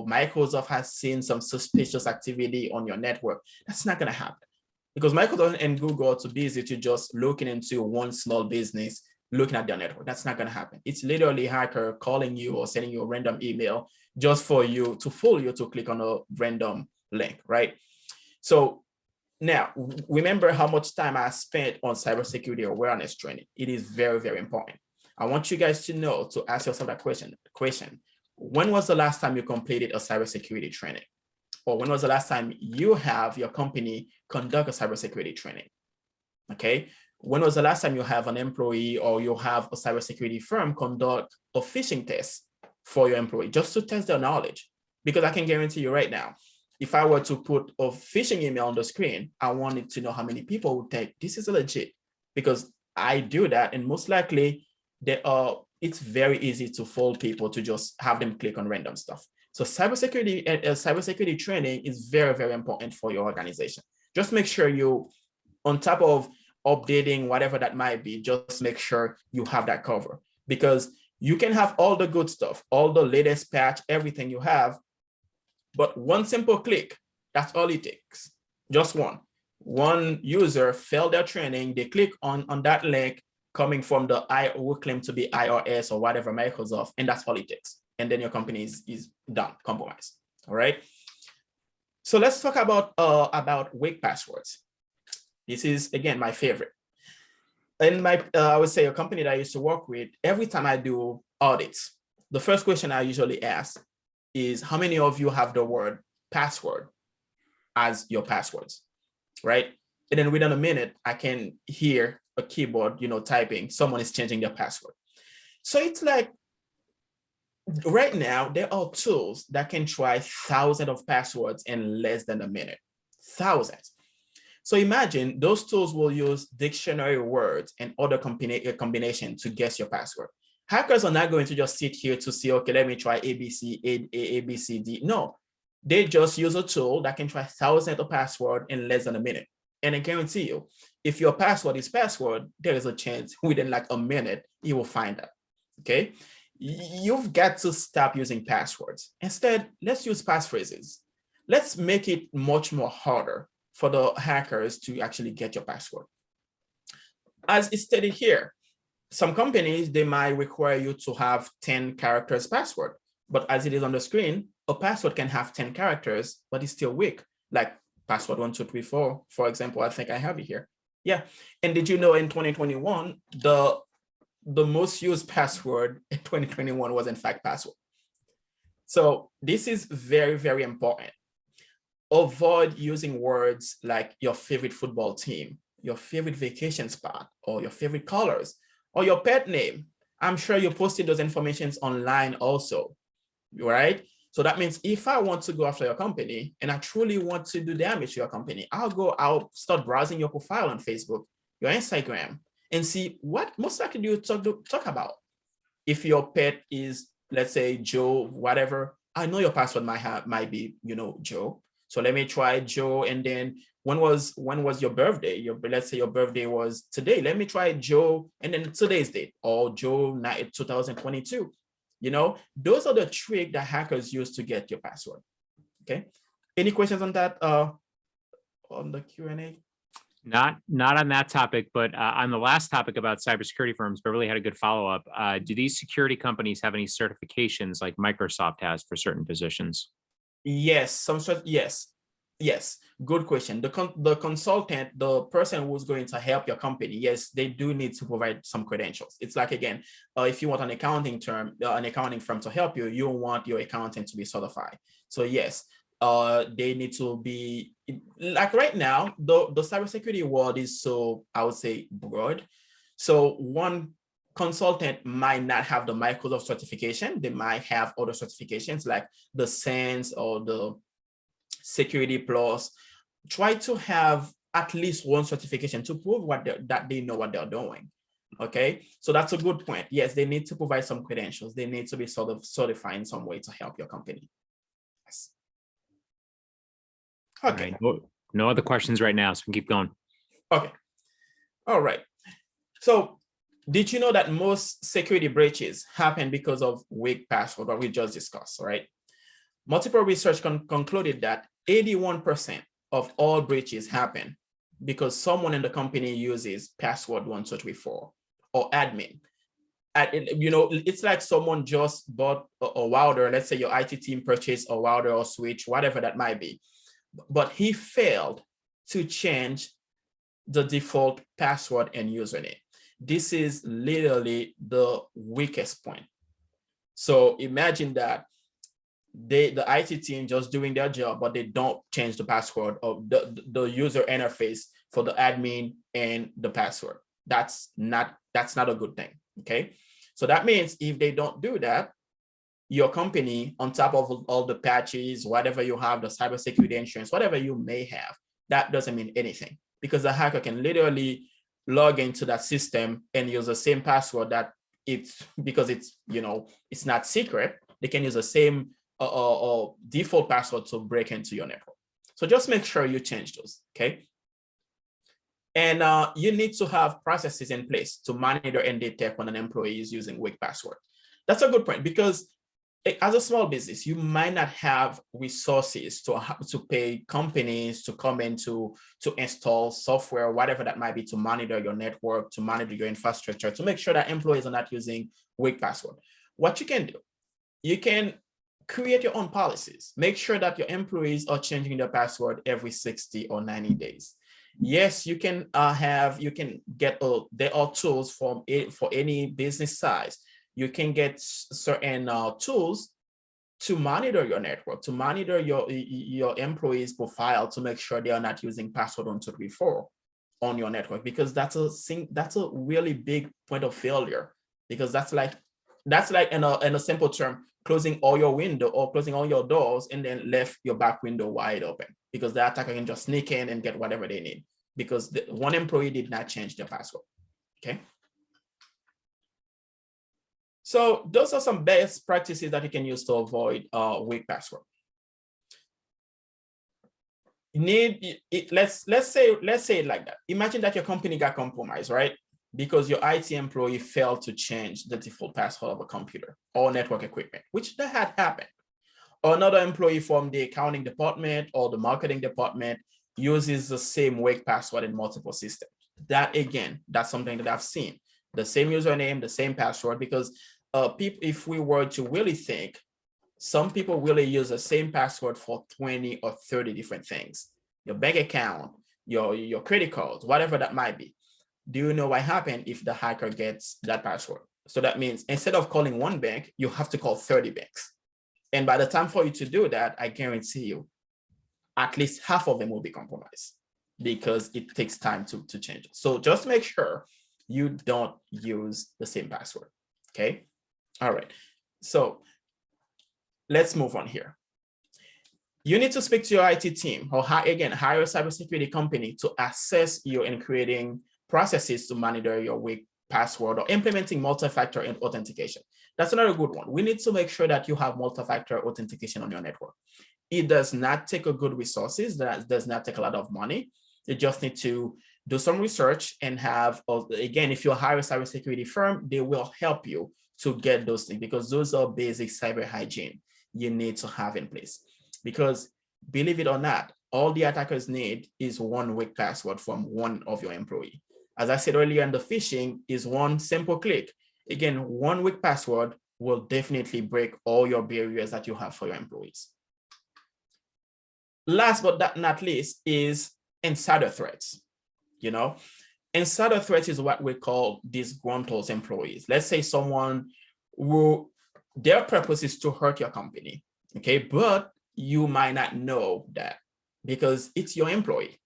Microsoft has seen some suspicious activity on your network. That's not going to happen because Microsoft and Google are too busy to just looking into one small business, looking at their network. That's not going to happen. It's literally a hacker calling you or sending you a random email just for you to fool you to click on a random link, right? So now, remember how much time I spent on cybersecurity awareness training. It is very, very important. I want you guys to know, to ask yourself that question. When was the last time you completed a cybersecurity training? Or when was the last time you have your company conduct a cybersecurity training? Okay. When was the last time you have an employee or you have a cybersecurity firm conduct a phishing test for your employee just to test their knowledge? Because I can guarantee you right now, if I were to put a phishing email on the screen, I wanted to know how many people would think this is legit, because I do that. And most likely it's very easy to fool people to just have them click on random stuff. So cybersecurity training is very, very important for your organization. Just make sure you, on top of updating whatever that might be, just make sure you have that cover, because you can have all the good stuff, all the latest patch, everything you have, but one simple click, that's all it takes. Just one user failed their training, they click on that link, coming from the who claim to be IRS or whatever, Microsoft, and that's all it takes. And then your company is done, compromised. All right. So let's talk about weak passwords. This is, again, my favorite. In my, I would say, a company that I used to work with, every time I do audits, the first question I usually ask is, how many of you have the word password as your passwords, right? And then within a minute, I can hear a keyboard, typing, someone is changing their password. So it's like, right now, there are tools that can try thousands of passwords in less than a minute, thousands. So imagine those tools will use dictionary words and other combination to guess your password. Hackers are not going to just sit here to see, okay, let me try ABC, A, B, C, D. No, they just use a tool that can try thousands of passwords in less than a minute. And I guarantee you, if your password is password, there is a chance within like a minute, you will find that, okay? You've got to stop using passwords. Instead, let's use passphrases. Let's make it much more harder for the hackers to actually get your password. As it's stated here, some companies, they might require you to have 10 characters password, but as it is on the screen, a password can have 10 characters, but it's still weak, like password 1234, for example. I think I have it here. Yeah. And did you know in 2021, the most used password in 2021 was in fact password. So this is very, very important. Avoid using words like your favorite football team, your favorite vacation spot, or your favorite colors, or your pet name. I'm sure you posted those informations online also, right? So that means if I want to go after your company and I truly want to do damage to your company, I'll start browsing your profile on Facebook, your Instagram, and see what most likely do you talk about. If your pet is, let's say, Joe, whatever, I know your password might be, Joe. So let me try Joe. And then when was your birthday? Let's say your birthday was today. Let me try Joe and then today's date, or Joe 2022. Those are the tricks that hackers use to get your password. Okay. Any questions on that? On the Q&A? Not on that topic, but on the last topic about cybersecurity firms, Beverly had a good follow-up. Do these security companies have any certifications like Microsoft has for certain positions? Yes, yes. Good question. The consultant, the person who's going to help your company, yes, they do need to provide some credentials. It's like, again, if you want an accounting firm to help you, you want your accountant to be certified. So yes, they need to be, like right now, the cybersecurity world is so, I would say, broad. So one consultant might not have the Microsoft certification. They might have other certifications like the SANS or the Security Plus. Try to have at least one certification to prove that they know what they're doing. Okay, so that's a good point. Yes, they need to provide some credentials. They need to be sort of certified in some way to help your company. Yes. Okay. Right. No other questions right now, so we can keep going. Okay. All right. So did you know that most security breaches happen because of weak password, what we just discussed, right? Multiple research concluded that 81% of all breaches happen because someone in the company uses password 1234 or admin. It's like someone just bought a router. Let's say your IT team purchased a router or switch, whatever that might be, but he failed to change the default password and username. This is literally the weakest point. So imagine that the IT team just doing their job, but they don't change the password of the user interface for the admin and the password. That's not a good thing. Okay. So that means if they don't do that, your company, on top of all the patches, whatever you have, the cybersecurity insurance, whatever you may have, that doesn't mean anything, because the hacker can literally log into that system and use the same password that because it's not secret. They can use the same default password to break into your network. So just make sure you change those, okay? And you need to have processes in place to monitor and detect when an employee is using weak password. That's a good point, because as a small business, you might not have resources to pay companies to come in to install software, whatever that might be, to monitor your network, to monitor your infrastructure, to make sure that employees are not using weak password. What you can do, you can create your own policies. Make sure that your employees are changing their password every 60 or 90 days. Yes, you can get, there are tools for any business size. You can get certain tools to monitor your network, to monitor your employees' profile, to make sure they are not using password 1234 on your network, because that's a really big point of failure, because that's like in a simple term, closing all your window or closing all your doors and then left your back window wide open, because the attacker can just sneak in and get whatever they need because one employee did not change their password. Okay. So those are some best practices that you can use to avoid weak password. You need it. Let's say it like that. Imagine that your company got compromised, right? Because your IT employee failed to change the default password of a computer or network equipment, which that had happened. Or another employee from the accounting department or the marketing department uses the same weak password in multiple systems. That, again, that's something that I've seen. The same username, the same password, because people, if we were to really think, some people really use the same password for 20 or 30 different things. Your bank account, your credit cards, whatever that might be. Do you know what happens if the hacker gets that password? So that means instead of calling one bank, you have to call 30 banks. And by the time for you to do that, I guarantee you, at least half of them will be compromised because it takes time to change it. So just make sure you don't use the same password. Okay. All right. So let's move on here. You need to speak to your IT team or again, hire a cybersecurity company to assess you in creating processes to monitor your weak password or implementing multi-factor authentication. That's another good one. We need to make sure that you have multi-factor authentication on your network. It does not take a good resources. That does not take a lot of money. You just need to do some research and have, again, if you hire a cybersecurity firm, they will help you to get those things, because those are basic cyber hygiene you need to have in place. Because believe it or not, all the attackers need is one weak password from one of your employees. As I said earlier, the phishing is one simple click. Again, one weak password will definitely break all your barriers that you have for your employees. Last but not least is insider threats. You know, insider threats is what we call disgruntled employees. Let's say someone who their purpose is to hurt your company, okay, but you might not know that because it's your employee.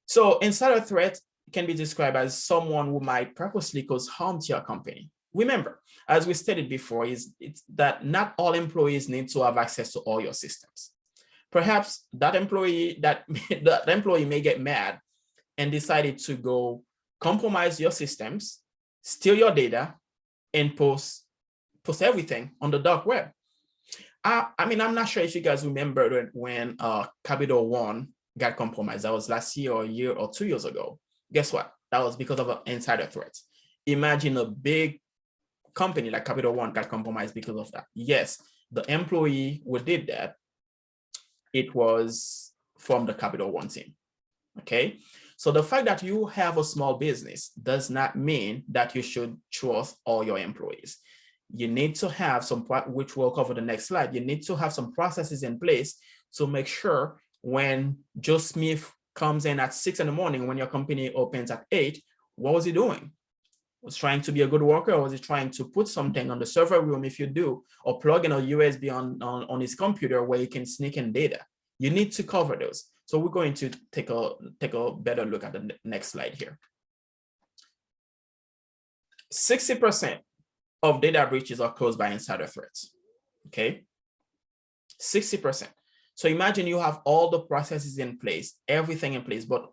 So insider threat can be described as someone who might purposely cause harm to your company. Remember, as we stated before, it's that not all employees need to have access to all your systems. Perhaps that employee may get mad and decided to go compromise your systems, steal your data, and post everything on the dark web. I mean, I'm not sure if you guys remember when Capital One got compromised. That was last year or a year or 2 years ago. Guess what? That was because of an insider threat. Imagine a big company like Capital One got compromised because of that. Yes, the employee who did that, it was from the Capital One team. Okay, so the fact that you have a small business does not mean that you should trust all your employees. You need to have some, which we'll cover the next slide. You need to have some processes in place to make sure when Joe Smith comes in at 6 in the morning, when your company opens at 8, what was he doing? Was trying to be a good worker, or was he trying to put something on the server room, if you do, or plug in a USB on his computer where you can sneak in data? You need to cover those. So we're going to take a better look at the next slide here. 60% of data breaches are caused by insider threats. Okay, 60%. So imagine you have all the processes in place, everything in place, but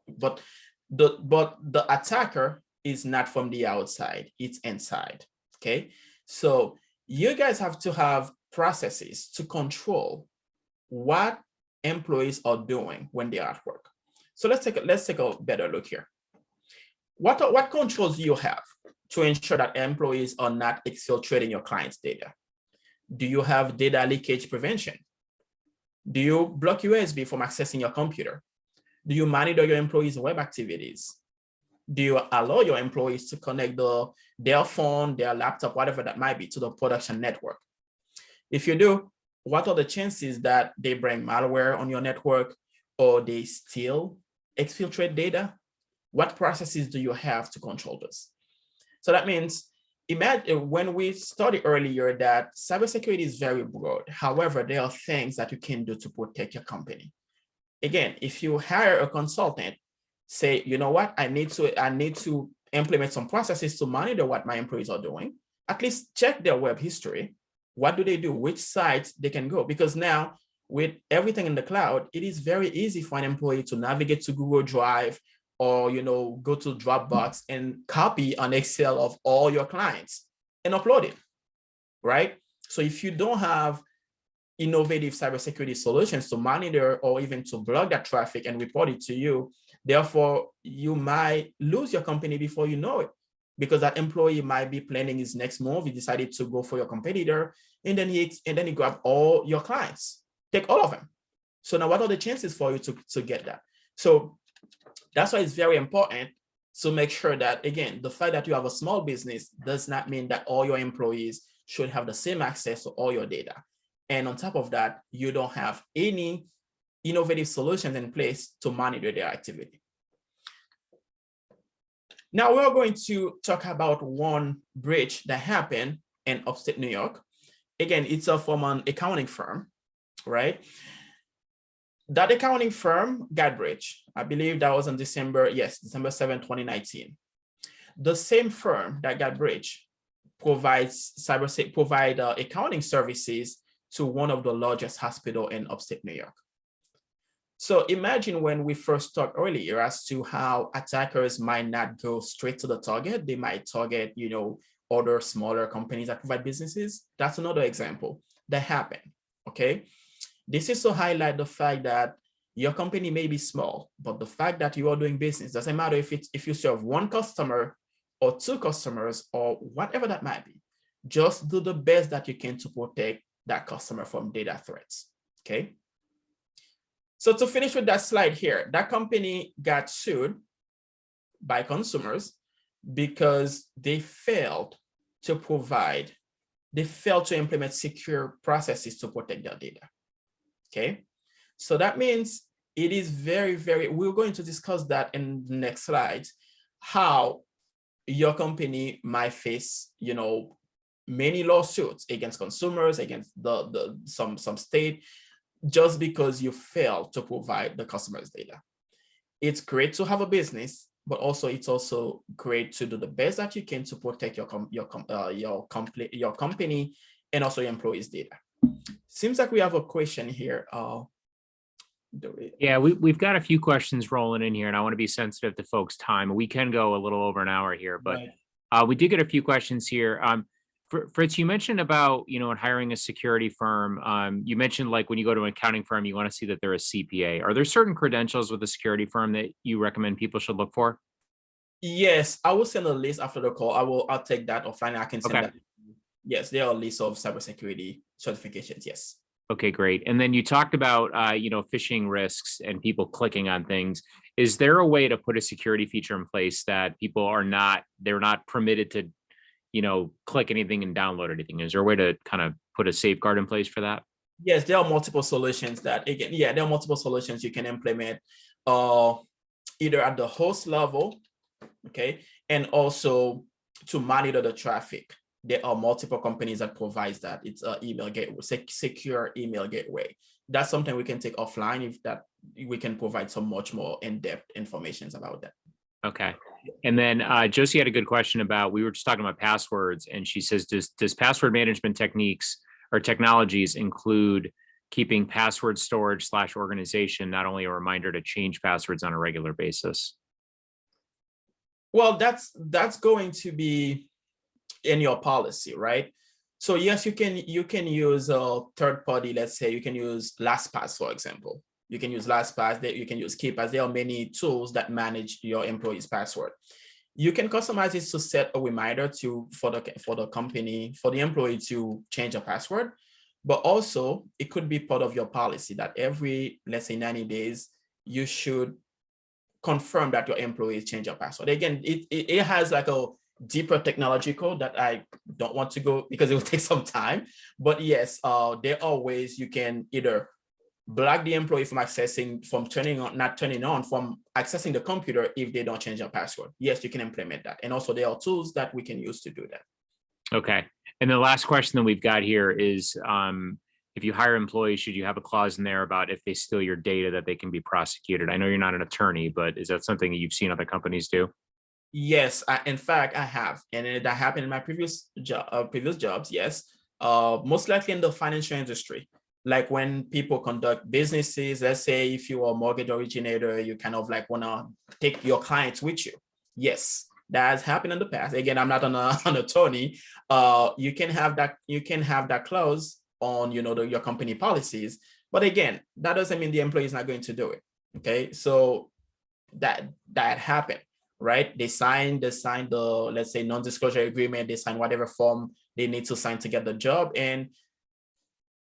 the attacker is not from the outside, it's inside. Okay, so you guys have to have processes to control what employees are doing when they are at work. So let's take a better look here. What controls do you have to ensure that employees are not exfiltrating your client's data? Do you have data leakage prevention? Do you block USB from accessing your computer? Do you monitor your employees' web activities? Do you allow your employees to connect their phone, their laptop, whatever that might be, to the production network? If you do, what are the chances that they bring malware on your network or they steal, exfiltrate data? What processes do you have to control this? So that means, imagine when we studied earlier that cybersecurity is very broad. However, there are things that you can do to protect your company. Again, if you hire a consultant, say, you know what, I need to implement some processes to monitor what my employees are doing. At least check their web history. What do they do? Which sites they can go? Because now with everything in the cloud, it is very easy for an employee to navigate to Google Drive or go to Dropbox and copy an Excel of all your clients and upload it, right? So if you don't have innovative cybersecurity solutions to monitor or even to block that traffic and report it to you, therefore you might lose your company before you know it, because that employee might be planning his next move. He decided to go for your competitor, and then he grabbed all your clients, take all of them. So now what are the chances for you to get that? So that's why it's very important to make sure that, again, the fact that you have a small business does not mean that all your employees should have the same access to all your data. And on top of that, you don't have any innovative solutions in place to monitor their activity. Now we're going to talk about one breach that happened in upstate New York. Again, it's from an accounting firm, right? That accounting firm got breached. I believe that was on December 7, 2019. The same firm that got breached provides accounting services to one of the largest hospitals in upstate New York. So imagine when we first talked earlier as to how attackers might not go straight to the target. They might target, other smaller companies that provide businesses. That's another example that happened, okay? This is to highlight the fact that your company may be small, but the fact that you are doing business doesn't matter if you serve one customer or two customers or whatever that might be. Just do the best that you can to protect that customer from data threats, okay? So to finish with that slide here, that company got sued by consumers because they failed to implement secure processes to protect their data, okay? So that means it is very, we're going to discuss that in the next slide, how your company might face, many lawsuits against consumers, against some state, just because you fail to provide the customer's data. It's great to have a business, but also it's also great to do the best that you can to protect your company and also your employees' data. Seems like we have a question here. Yeah, we've got a few questions rolling in here, and I want to be sensitive to folks' time. We can go a little over an hour here, but right. We did get a few questions here. Fritz, you mentioned about, in hiring a security firm, you mentioned like when you go to an accounting firm, you want to see that they're a CPA. Are there certain credentials with a security firm that you recommend people should look for? Yes, I will send a list after the call. I'll take that offline. I can send that. Yes, there are a list of cybersecurity certifications. Yes. Okay, great. And then you talked about, phishing risks and people clicking on things. Is there a way to put a security feature in place that people they're not permitted to, click anything and download anything? Is there a way to kind of put a safeguard in place for that? Yes, there are multiple solutions there are multiple solutions you can implement either at the host level, okay, and also to monitor the traffic. There are multiple companies that provides that. It's an email gateway, secure email gateway. That's something we can take offline if we can provide some much more in-depth information about that. Okay. And then Josie had a good question about, we were just talking about passwords, and she says, does password management techniques or technologies include keeping password storage / organization, not only a reminder to change passwords on a regular basis? Well, that's going to be in your policy, right? So yes, you can use a third party. Let's say you can use LastPass, for example. You can use LastPass. You can use KeePass. There are many tools that manage your employees' password. You can customize it to set a reminder for the company, for the employee to change a password, but also it could be part of your policy that every, let's say 90 days, you should confirm that your employees change your password. Again, it has like a deeper technological that I don't want to go because it will take some time. But yes, there are ways you can either block the employee from accessing, from turning on, not turning on, from accessing the computer if they don't change their password. Yes, you can implement that. And also there are tools that we can use to do that. Okay. And the last question that we've got here is, if you hire employees, should you have a clause in there about if they steal your data that they can be prosecuted? I know you're not an attorney, but is that something that you've seen other companies do? Yes, in fact, I have, and that happened in my previous jobs. Yes, most likely in the financial industry. Like when people conduct businesses, let's say if you are a mortgage originator, you kind of like want to take your clients with you. Yes, that has happened in the past. Again, I'm not an attorney. You can have that clause on your company policies, but again, that doesn't mean the employee is not going to do it. Okay, so that happened, right? They signed the, let's say, non-disclosure agreement. They sign whatever form they need to sign to get the job, and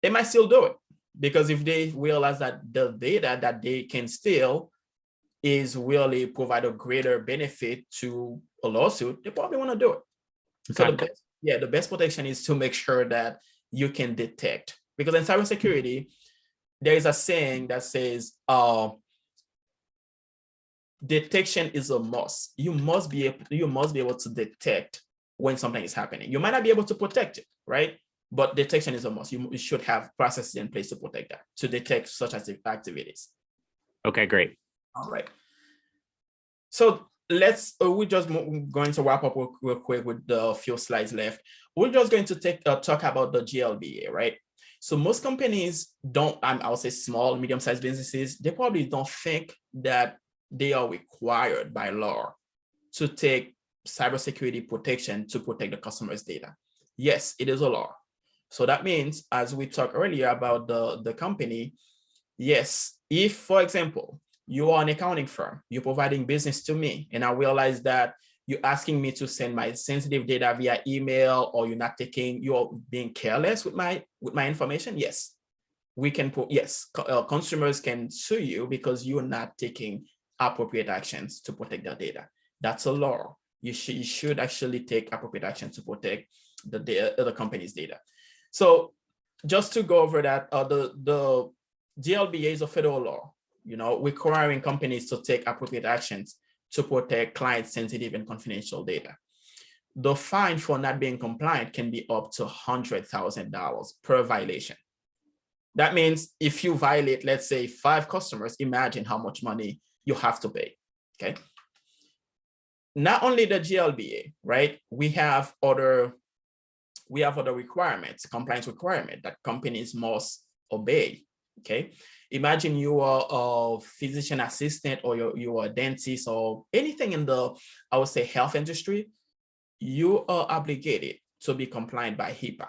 they might still do it because if they realize that the data that they can steal is really provide a greater benefit to a lawsuit, they probably want to do it. So the best protection is to make sure that you can detect, because in cybersecurity, there is a saying that says, detection is a must. You must be able to detect when something is happening. You might not be able to protect it, right? But detection is a must. You should have processes in place to protect that, to detect such as activities. Okay, great. All right. So we're just going to wrap up real quick with the few slides left. We're just going to talk about the GLBA, right? So most companies don't, I'll say small, medium-sized businesses, they probably don't think that they are required by law to take cybersecurity protection to protect the customer's data. Yes, it is a law. So that means, as we talked earlier about the company, yes, if, for example, you are an accounting firm, you're providing business to me, and I realize that you're asking me to send my sensitive data via email, or you're being careless with my information, yes, we can put, yes, consumers can sue you because you're not taking appropriate actions to protect their data. That's a law. You should actually take appropriate action to protect the company's data. So just to go over that, the GLBA is a federal law, requiring companies to take appropriate actions to protect client sensitive and confidential data. The fine for not being compliant can be up to $100,000 per violation. That means if you violate, let's say 5 customers, imagine how much money you have to pay, okay? Not only the GLBA, right? We have other requirements, compliance requirement that companies must obey, okay? Imagine you are a physician assistant, or you are a dentist, or anything in the, I would say, health industry, you are obligated to be compliant by HIPAA,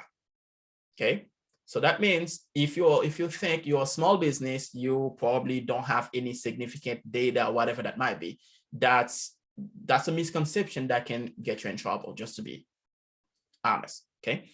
okay? So that means if you think you're a small business, you probably don't have any significant data, whatever that might be, that's a misconception that can get you in trouble, just to be honest, okay?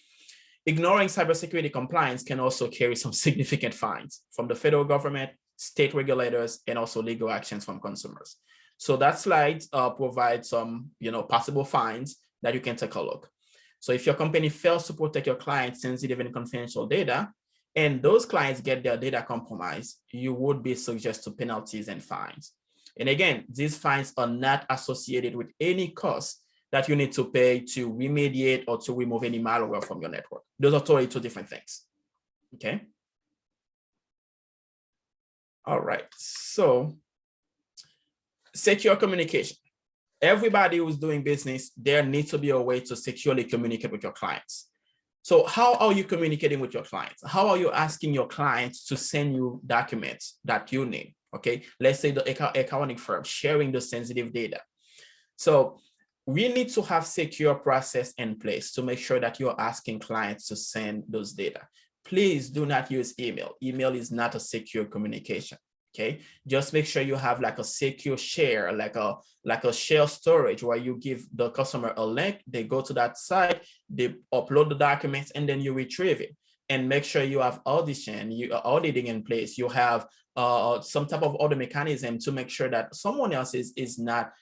Ignoring cybersecurity compliance can also carry some significant fines from the federal government, state regulators, and also legal actions from consumers. So that slide provides some, possible fines that you can take a look. So if your company fails to protect your clients' sensitive and confidential data, and those clients get their data compromised, you would be subject to penalties and fines. And again, these fines are not associated with any cost that you need to pay to remediate or to remove any malware from your network. Those are totally 2 different things, okay? All right, so secure communication. Everybody who's doing business, there needs to be a way to securely communicate with your clients. So how are you communicating with your clients? How are you asking your clients to send you documents that you need, okay? Let's say the accounting firm sharing the sensitive data. So we need to have secure process in place to make sure that you're asking clients to send those data. Please do not use email. Email is not a secure communication, Okay, just make sure you have like a secure share, like a share storage where you give the customer a link, they go to that site, they upload the documents, and then you retrieve it. And make sure you have auditing in place. You have some type of other mechanism to make sure that someone else is not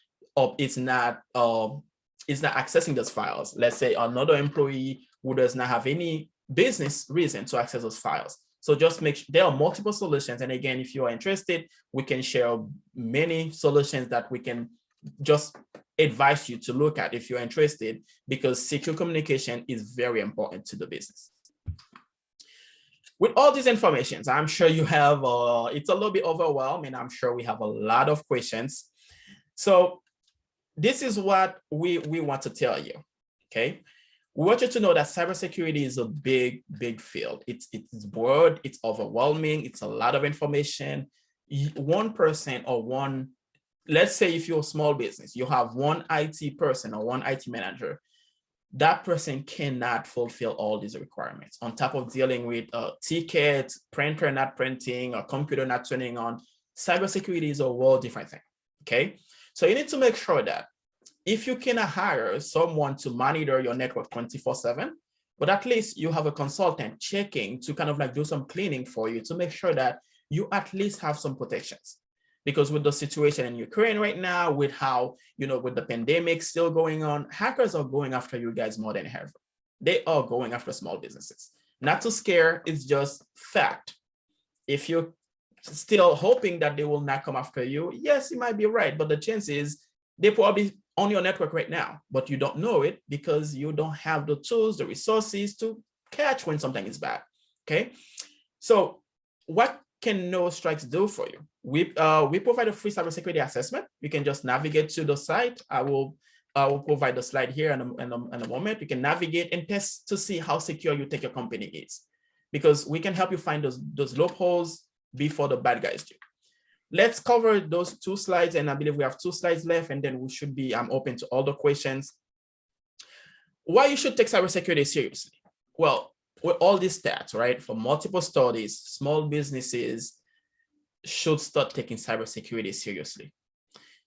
accessing those files. Let's say another employee who does not have any business reason to access those files. So just make sure there are multiple solutions. And again, if you are interested, we can share many solutions that we can just advise you to look at if you're interested, because secure communication is very important to the business. With all these informations, I'm sure you have, it's a little bit overwhelming. I'm sure we have a lot of questions. So this is what we want to tell you, okay? We want you to know that cybersecurity is a big, big field. It's broad, it's overwhelming, it's a lot of information. One person or one, let's say if you're a small business, you have one IT person or one IT manager, that person cannot fulfill all these requirements. On top of dealing with tickets, printer not printing, or computer not turning on, cybersecurity is a whole different thing, okay? So you need to make sure that if you cannot hire someone to monitor your network 24/7, but at least you have a consultant checking to kind of like do some cleaning for you to make sure that you at least have some protections. Because with the situation in Ukraine right now, with how, with the pandemic still going on, hackers are going after you guys more than ever. They are going after small businesses. Not to scare, it's just fact. If you're still hoping that they will not come after you, yes, you might be right, but the chance is they're probably on your network right now, but you don't know it because you don't have the tools, the resources to catch when something is bad, okay? So what can No Strikes do for you? We provide a free cybersecurity assessment. You can just navigate to the site. I will provide the slide here in a moment. You can navigate and test to see how secure you think your company is, because we can help you find those loopholes before the bad guys do. Let's cover those 2 slides, and I believe we have 2 slides left, and then I'm open to all the questions. Why you should take cybersecurity seriously? Well, with all these stats, right, from multiple studies, small businesses should start taking cybersecurity seriously.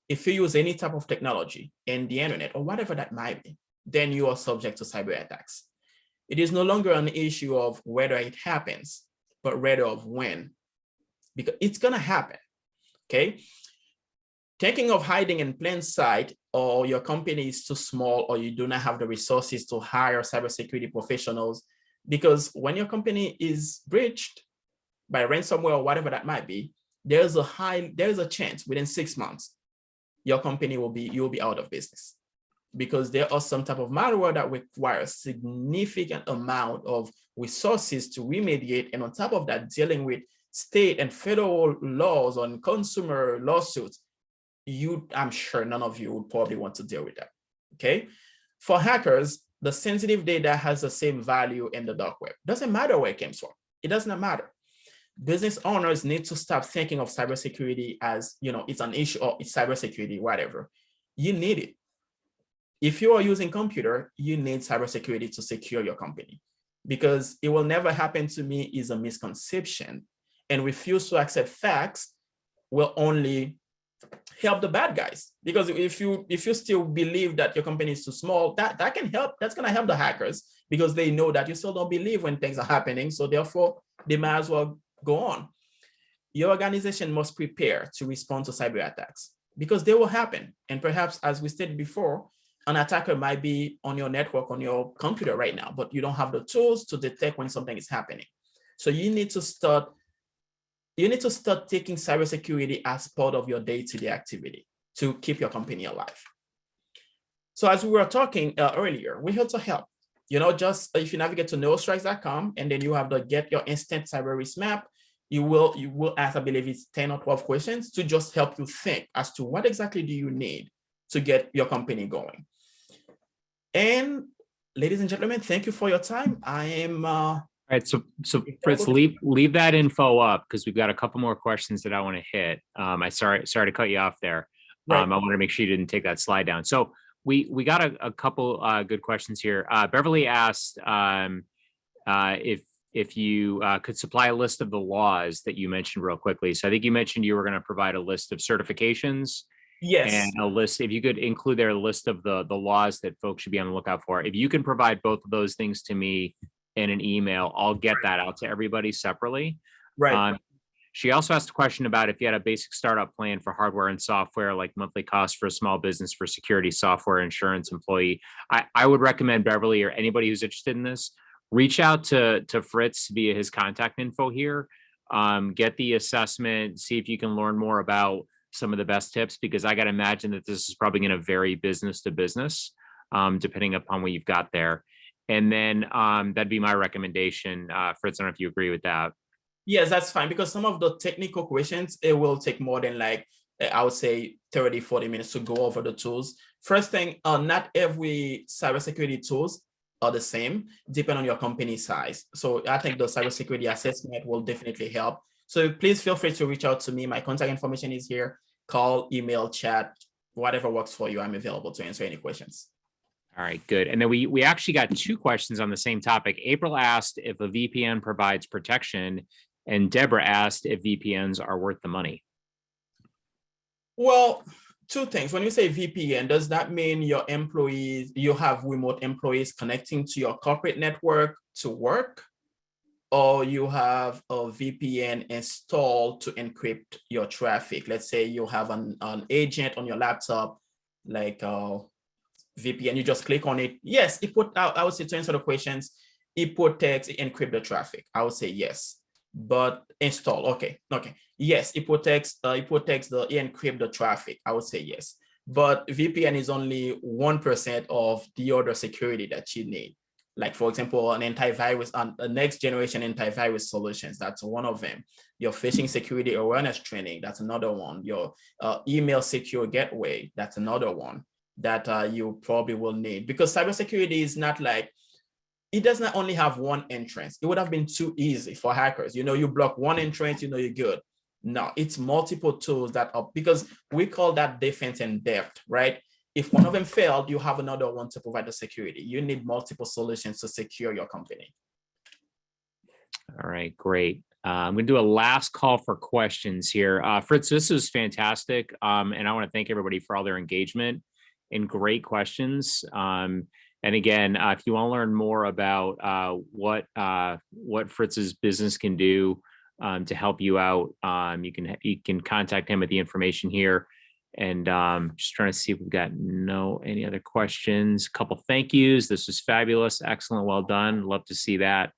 If you use any type of technology in the internet or whatever that might be, then you are subject to cyber attacks. It is no longer an issue of whether it happens, but rather of when, because it's gonna happen. Okay, thinking of hiding in plain sight, or your company is too small, or you do not have the resources to hire cybersecurity professionals, because when your company is breached by ransomware or whatever that might be, there's a chance within 6 months your company you'll be out of business, because there are some type of malware that requires significant amount of resources to remediate, and on top of that, dealing with state and federal laws on consumer lawsuits, I'm sure none of you would probably want to deal with that, okay? For hackers, the sensitive data has the same value in the dark web. Doesn't matter where it came from. It does not matter. Business owners need to stop thinking of cybersecurity as, it's an issue, or it's cybersecurity, whatever. You need it. If you are using computer, you need cybersecurity to secure your company, because it will never happen to me is a misconception, and refuse to accept facts will only help the bad guys. Because if you still believe that your company is too small, that can help. That's going to help the hackers, because they know that you still don't believe when things are happening. So therefore, they might as well go on. Your organization must prepare to respond to cyber attacks, because they will happen. And perhaps, as we stated before, an attacker might be on your network, on your computer right now, but you don't have the tools to detect when something is happening. So you need to start taking cybersecurity as part of your day-to-day activity to keep your company alive. So as we were talking earlier, we're here to help. Just if you navigate to nostrikes.com, and then you have the Get Your Instant Cyber Risk Map, you will ask, I believe it's 10 or 12 questions to just help you think as to what exactly do you need to get your company going. And ladies and gentlemen, thank you for your time. I am All right, so Fritz, leave that info up, because we've got a couple more questions that I want to hit. Sorry to cut you off there. Right. I want to make sure you didn't take that slide down. So we got a couple good questions here. Beverly asked if if you could supply a list of the laws that you mentioned real quickly. So I think you mentioned you were going to provide a list of certifications and Yes, a list, if you could include their list of the laws that folks should be on the lookout for. If you can provide both of those things to me in an email, I'll get that out to everybody separately. right. Um, she also asked a question about if you had a basic startup plan for hardware and software, like monthly costs for a small business for security, software, insurance, employee. I would recommend Beverly or anybody who's interested in this, reach out to Fritz via his contact info here. Get the assessment, see if you can learn more about some of the best tips, because I got to imagine that this is probably going to vary business to business, depending upon what you've got there. And then that'd be my recommendation. Fritz, I don't know if you agree with that. Yes, that's fine, because some of the technical questions, it will take more than like, I would say 30, 40 minutes to go over the tools. First thing, not every cybersecurity tools are the same, depending on your company size. So I think the cybersecurity assessment will definitely help. So please feel free to reach out to me. My contact information is here. Call, email, chat, whatever works for you. I'm available to answer any questions. All right, good. And then we actually got two questions on the same topic. April asked if a VPN provides protection, and Deborah asked if VPNs are worth the money. Well, two things. When you say VPN, does that mean your employees, you have remote employees connecting to your corporate network to work? Or you have a VPN installed to encrypt your traffic? Let's say you have an agent on your laptop, like VPN, you just click on it. Yes, I would say, to answer the questions, it protects, it encrypt the traffic. I would say yes, but install. Okay. Yes, it protects it encrypt the traffic. I would say yes, but VPN is only 1% of the other security that you need. Like, for example, an antivirus, a next generation antivirus solutions, that's one of them. Your phishing security awareness training, that's another one. Your email secure gateway, that's another one that you probably will need, because cybersecurity is not like, it does not only have one entrance. It would have been too easy for hackers. You block one entrance, you're good. No, it's multiple tools that are, because we call that defense in depth, right? If one of them failed, you have another one to provide the security. You need multiple solutions to secure your company. All right, great. I'm going to do a last call for questions here. Fritz, this is fantastic. And I want to thank everybody for all their engagement and great questions. And again, if you want to learn more about what Fritz's business can do to help you out, you can contact him at the information here. And just trying to see if we've got any other questions. A couple thank yous. This was fabulous, excellent, well done. Love to see that.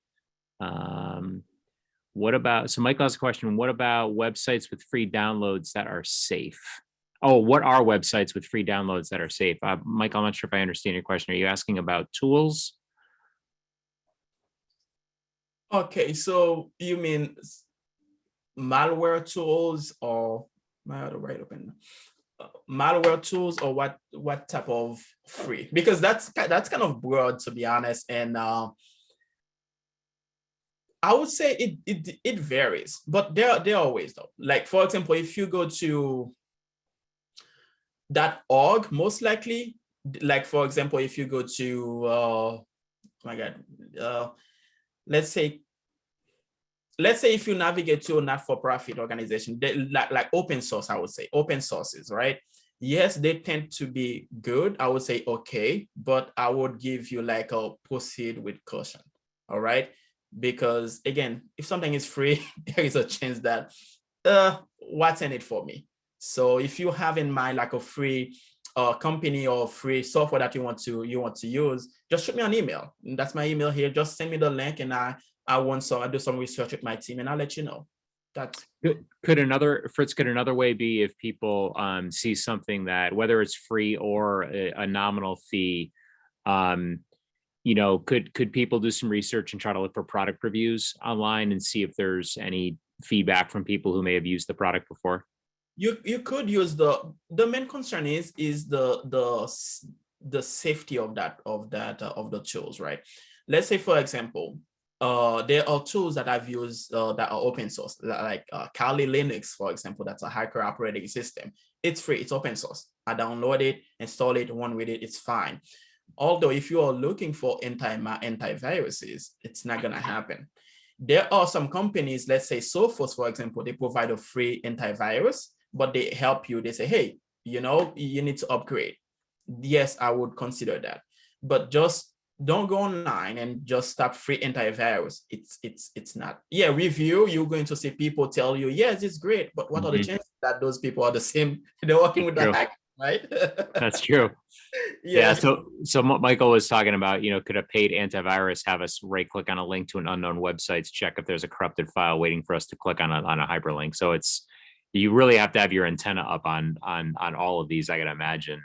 What about, so Michael has a question, what about websites with free downloads that are safe? Oh, what are websites with free downloads that are safe? Michael, I'm not sure if I understand your question. Are you asking about tools? Okay, so you mean malware tools, or malware tools, or what type of free? Because that's kind of broad, to be honest. And I would say it varies, but there are ways though. Like, for example, if you go to .org, most likely, like, for example, if you go to oh my God, let's say if you navigate to a not-for-profit organization, like open source, I would say open sources, right? Yes, they tend to be good. I would say okay, but I would give you like a proceed with caution. All right, because again, if something is free, there is a chance that what's in it for me. So if you have in mind like a free company or free software that you want to use, just shoot me an email. That's my email here. Just send me the link, and I do some research with my team, and I'll let you know. That's could another way be, if people see something that, whether it's free or a nominal fee, could people do some research and try to look for product reviews online and see if there's any feedback from people who may have used the product before? You could use the main concern is the safety of the tools, right? Let's say, for example, there are tools that I've used that are open source, like Kali Linux, for example. That's a hacker operating system. It's free, it's open source. I download it, install it, run with it, it's fine. Although if you are looking for antiviruses, it's not gonna happen. There are some companies, let's say Sophos, for example, they provide a free antivirus, but they help you. They say, hey, you know, you need to upgrade. Yes, I would consider that. But just don't go online and just stop free antivirus. It's not. Yeah, review, you're going to see people tell you, yes, it's great. But what are the chances that those people are the same? They're working with the hack, right? That's true. Yeah. So Michael was talking about, could a paid antivirus have us right click on a link to an unknown website to check if there's a corrupted file waiting for us to click on a hyperlink. So you really have to have your antenna up on all of these, I can imagine.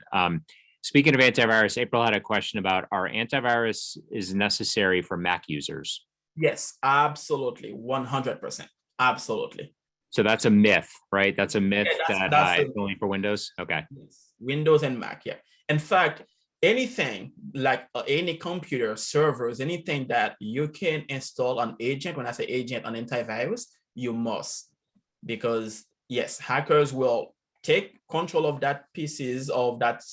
Speaking of antivirus, April had a question about, are antivirus is necessary for Mac users? Yes, absolutely. 100%. Absolutely. So that's a myth, right? That's a myth that's it's only for Windows. Okay. Yes. Windows and Mac. Yeah. In fact, anything like any computer, servers, anything that you can install an agent, when I say agent, an antivirus, you must, because yes, hackers will take control of that pieces of that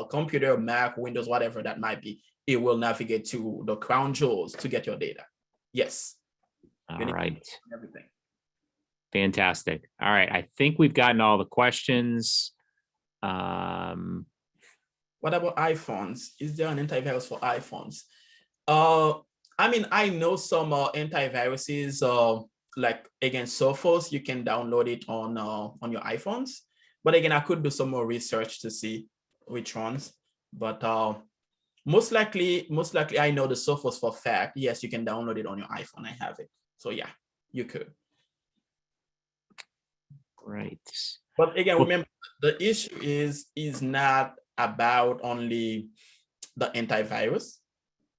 computer, Mac, Windows, whatever that might be. It will navigate to the crown jewels to get your data. Yes. All right. Everything. Fantastic. All right. I think we've gotten all the questions. What about iPhones? Is there an antivirus for iPhones? I mean, I know some antiviruses, like against Sophos, you can download it on your iPhones. But again, I could do some more research to see which ones. But most likely, I know the Sophos for fact. Yes, you can download it on your iPhone. I have it. So yeah, you could. Right. But again, remember, the issue is not about only the antivirus.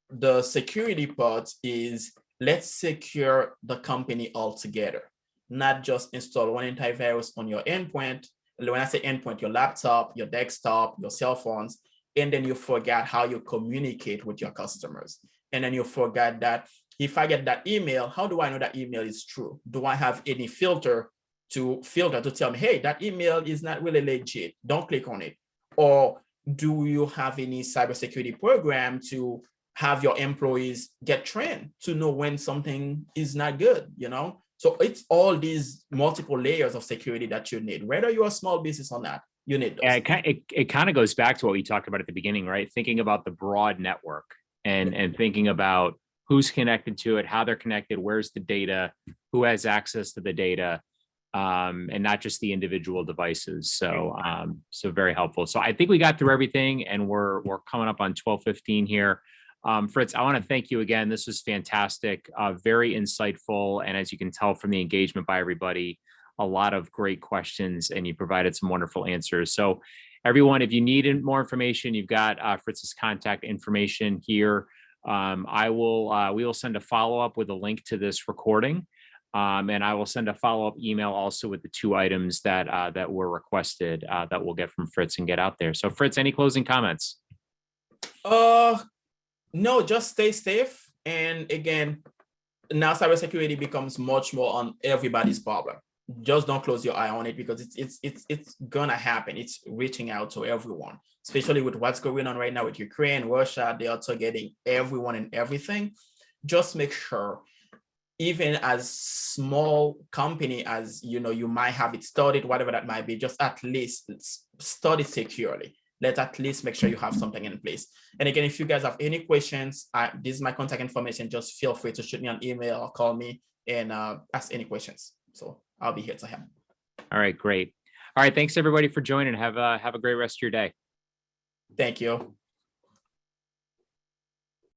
The security part is, let's secure the company altogether, not just install one antivirus on your endpoint. When I say endpoint, your laptop, your desktop, your cell phones, and then you forget how you communicate with your customers. And then you forget that if I get that email, how do I know that email is true? Do I have any filter to tell me, hey, that email is not really legit, don't click on it? Or do you have any cybersecurity program to have your employees get trained to know when something is not good, So it's all these multiple layers of security that you need, whether you're a small business or not, you need those. Yeah, it kind of goes back to what we talked about at the beginning, right? Thinking about the broad network and thinking about who's connected to it, how they're connected, where's the data, who has access to the data, and not just the individual devices. So very helpful. So I think we got through everything, and we're coming up on 12:15 here. Fritz, I want to thank you again. This was fantastic, very insightful. And as you can tell from the engagement by everybody, a lot of great questions, and you provided some wonderful answers. So everyone, if you need more information, you've got Fritz's contact information here. we will send a follow-up with a link to this recording. And I will send a follow-up email also with the 2 items that were requested that we'll get from Fritz and get out there. So Fritz, any closing comments? No, just stay safe. And again, now cybersecurity becomes much more on everybody's problem. Just don't close your eye on it, because it's gonna happen. It's reaching out to everyone, especially with what's going on right now with Ukraine, Russia. They are targeting everyone and everything. Just make sure, even as small company as you might have it started, whatever that might be, just at least start it securely. Let's at least make sure you have something in place. And again, if you guys have any questions, this is my contact information. Just feel free to shoot me an email or call me and ask any questions. So I'll be here to help. All right, great. All right, thanks everybody for joining. Have a great rest of your day. Thank you.